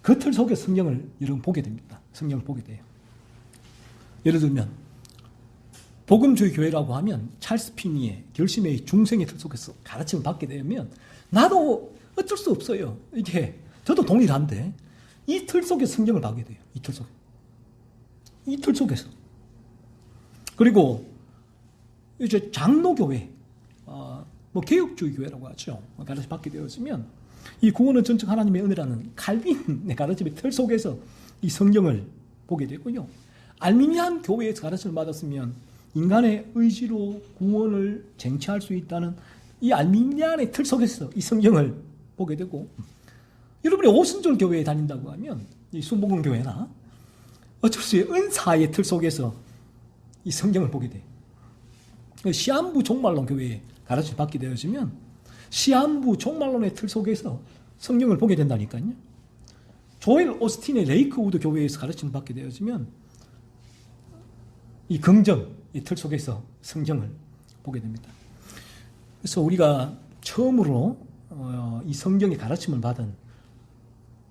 그 틀 속에 성경을 여러분 보게 됩니다. 성경을 보게 돼요. 예를 들면 복음주의 교회라고 하면 찰스 피니의 결심의 중생의 틀 속에서 가르침을 받게 되면 나도 어쩔 수 없어요. 이게 저도 동일한데 이 틀 속에 성경을 보게 돼요. 이 틀 속에서. 그리고 이제 장로교회, 개혁주의 교회라고 하죠. 가르침 받게 되었으면 이 구원은 전적 하나님의 은혜라는 칼빈의 가르침의 틀 속에서 이 성경을 보게 되고요. 알미니안 교회에서 가르침을 받았으면 인간의 의지로 구원을 쟁취할 수 있다는 이 알미니안의 틀 속에서 이 성경을 보게 되고, 여러분이 오순절 교회에 다닌다고 하면 이 순복음 교회나 어쩔 수 없이 은사의 틀 속에서 이 성경을 보게 돼요. 시한부 종말론 교회에 가르침 받게 되어지면 시한부 종말론의 틀 속에서 성경을 보게 된다니까요. 조엘 오스틴의 레이크우드 교회에서 가르침을 받게 되어지면 이 긍정, 이 틀 속에서 성경을 보게 됩니다. 그래서 우리가 처음으로 이 성경의 가르침을 받은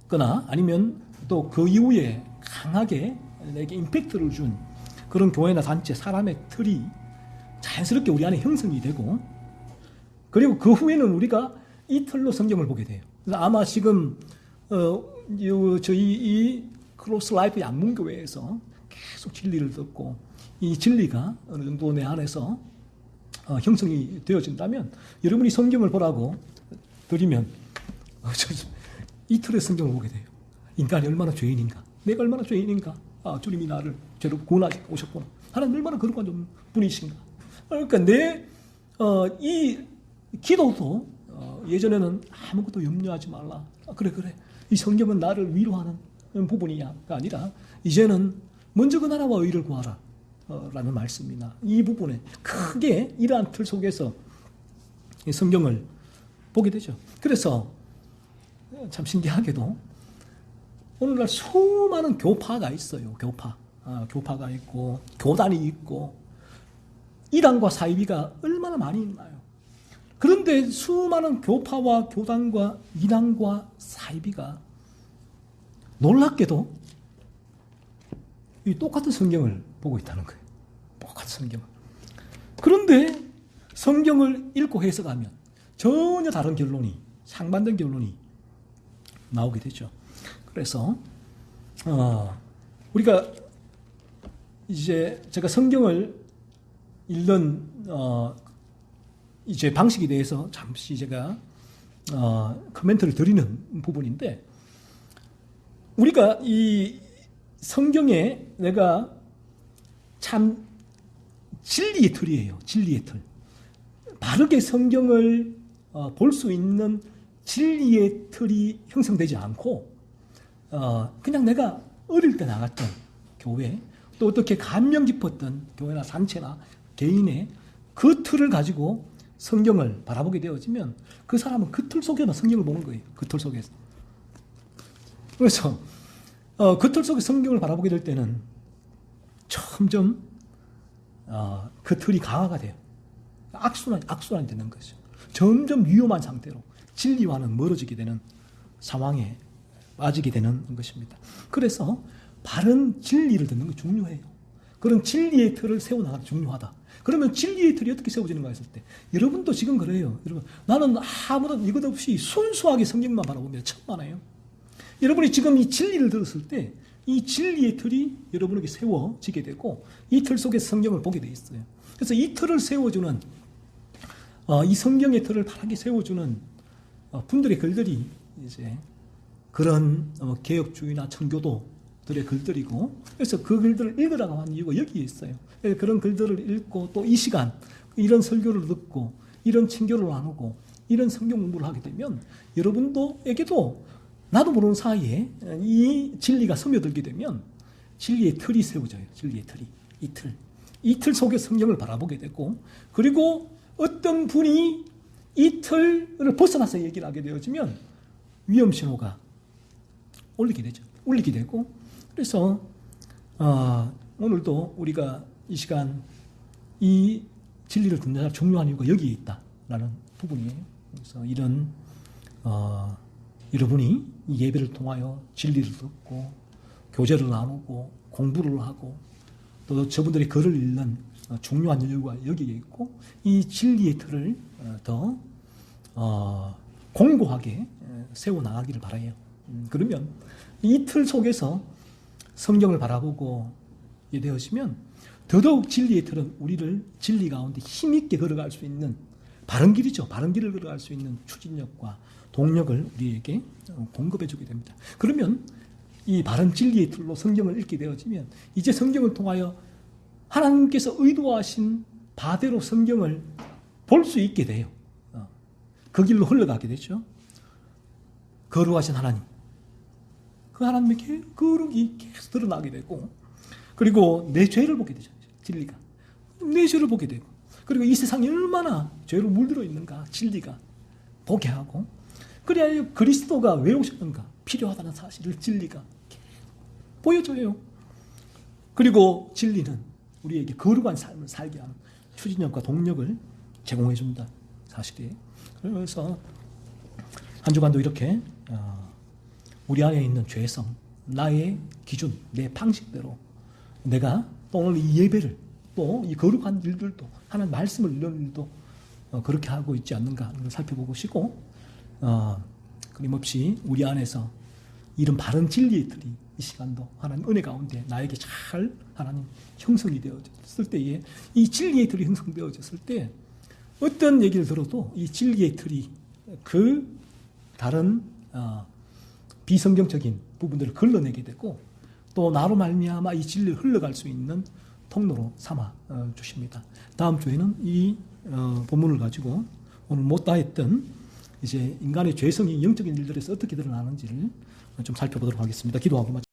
거나 아니면 또 그 이후에 강하게 내게 임팩트를 준 그런 교회나 단체, 사람의 틀이 자연스럽게 우리 안에 형성이 되고, 그리고 그 후에는 우리가 이 틀로 성경을 보게 돼요. 그래서 아마 지금 저희 이 크로스 라이프 양문교회에서 계속 진리를 듣고 이 진리가 어느 정도 내 안에서 형성이 되어진다면 여러분이 성경을 보라고 드리면 이 틀의 성경을 보게 돼요. 인간이 얼마나 죄인인가, 내가 얼마나 죄인인가, 주님이 나를 죄로 구원하시고 오셨구나, 하나님 얼마나 거룩한 분이신가. 그러니까 이 기도도 예전에는 아무것도 염려하지 말라, 그래 이 성경은 나를 위로하는 부분이야가 아니라 이제는 먼저 그 나라와 의를 구하라 라는 말씀이나 이 부분에 크게 이러한 틀 속에서 성경을 보게 되죠. 그래서 참 신기하게도 오늘날 수많은 교파가 있어요. 교파가 있고 교단이 있고 이단과 사이비가 얼마나 많이 있나요? 그런데 수많은 교파와 교단과 이단과 사이비가 놀랍게도 이 똑같은 성경을 보고 있다는 거예요. 똑같은 성경을. 그런데 성경을 읽고 해석하면 전혀 다른 결론이, 상반된 결론이 나오게 되죠. 그래서 우리가 이제 제가 성경을 읽는 이제 방식에 대해서 잠시 제가 코멘트를 드리는 부분인데, 우리가 이 성경에 내가 참 진리의 틀이에요. 진리의 틀. 바르게 성경을 볼 수 있는 진리의 틀이 형성되지 않고 그냥 내가 어릴 때 나갔던 교회, 또 어떻게 감명 깊었던 교회나 단체나 개인의 그 틀을 가지고 성경을 바라보게 되어지면 그 사람은 그 틀 속에만 성경을 보는 거예요. 그 틀 속에서. 그래서 그 틀 속에 성경을 바라보게 될 때는 점점 그 틀이 강화가 돼요. 악순환이 되는 거죠. 점점 위험한 상태로 진리와는 멀어지게 되는 상황에 빠지게 되는 것입니다. 그래서 바른 진리를 듣는 게 중요해요. 그런 진리의 틀을 세워나가는 게 중요하다. 그러면 진리의 틀이 어떻게 세워지는가 했을 때, 여러분도 지금 그래요. 여러분, 나는 아무런 이것 없이 순수하게 성경만 바라보면 천만에요. 여러분이 지금 이 진리를 들었을 때 이 진리의 틀이 여러분에게 세워지게 되고 이 틀 속에서 성경을 보게 돼 있어요. 그래서 이 틀을 세워주는 이 성경의 틀을 바르게 세워주는 분들의 글들이 이제 그런 개혁주의나 청교도들의 글들이고, 그래서 그 글들을 읽으라고 하는 이유가 여기에 있어요. 그래서 그런 글들을 읽고 또 이 시간 이런 설교를 듣고 이런 친교를 나누고 이런 성경 공부를 하게 되면 여러분도에게도 나도 모르는 사이에 이 진리가 스며들게 되면 진리의 틀이 세워져요. 진리의 틀이. 이 틀 속에 성경을 바라보게 되고, 그리고 어떤 분이 이 틀을 벗어나서 얘기를 하게 되어지면 위험 신호가 울리게 되고, 그래서 오늘도 우리가 이 시간 이 진리를 듣는 데 중요한 이유가 여기에 있다라는 부분이에요. 그래서 이런 여러분이 이 예배를 통하여 진리를 듣고 교제를 나누고 공부를 하고 또 저분들이 글을 읽는 중요한 이유가 여기에 있고, 이 진리의 틀을 더 공고하게 세워나가기를 바라요. 그러면 이 틀 속에서 성경을 바라보고 되어지면 더더욱 진리의 틀은 우리를 진리 가운데 힘있게 걸어갈 수 있는 바른 길이죠. 바른 길을 걸어갈 수 있는 추진력과 동력을 우리에게 공급해 주게 됩니다. 그러면 이 바른 진리의 틀로 성경을 읽게 되어지면 이제 성경을 통하여 하나님께서 의도하신 바대로 성경을 볼 수 있게 돼요. 그 길로 흘러가게 되죠. 거룩하신 하나님, 그 하나님의 거룩이 계속 드러나게 되고, 그리고 내 죄를 보게 되죠. 진리가 내 죄를 보게 되고, 그리고 이 세상이 얼마나 죄로 물들어 있는가 진리가 보게 하고, 그래야 그리스도가 왜 오셨는가, 필요하다는 사실을 진리가 보여줘요. 그리고 진리는 우리에게 거룩한 삶을 살게 하는 추진력과 동력을 제공해 준다. 사실이에요. 그래서 한 주간도 이렇게 우리 안에 있는 죄성, 나의 기준, 내 방식대로 내가 또 오늘 이 예배를 또 이 거룩한 일들도 하나님 말씀을 읽는 일도 그렇게 하고 있지 않는가 하는 걸 살펴보시고 끊임없이 우리 안에서 이런 바른 진리의 틀이 이 시간도 하나님 은혜 가운데 나에게 잘 하나님 형성이 되어졌을 때에 이 진리의 틀이 형성되어졌을 때 어떤 얘기를 들어도 이 진리의 틀이 그 다른 비성경적인 부분들을 걸러내게 되고 또 나로 말미암아 이 진리를 흘러갈 수 있는 통로로 삼아 주십니다. 다음 주에는 이 본문을 가지고 오늘 못다 했던 이제 인간의 죄성이 영적인 일들에서 어떻게 드러나는지를 좀 살펴보도록 하겠습니다. 기도하고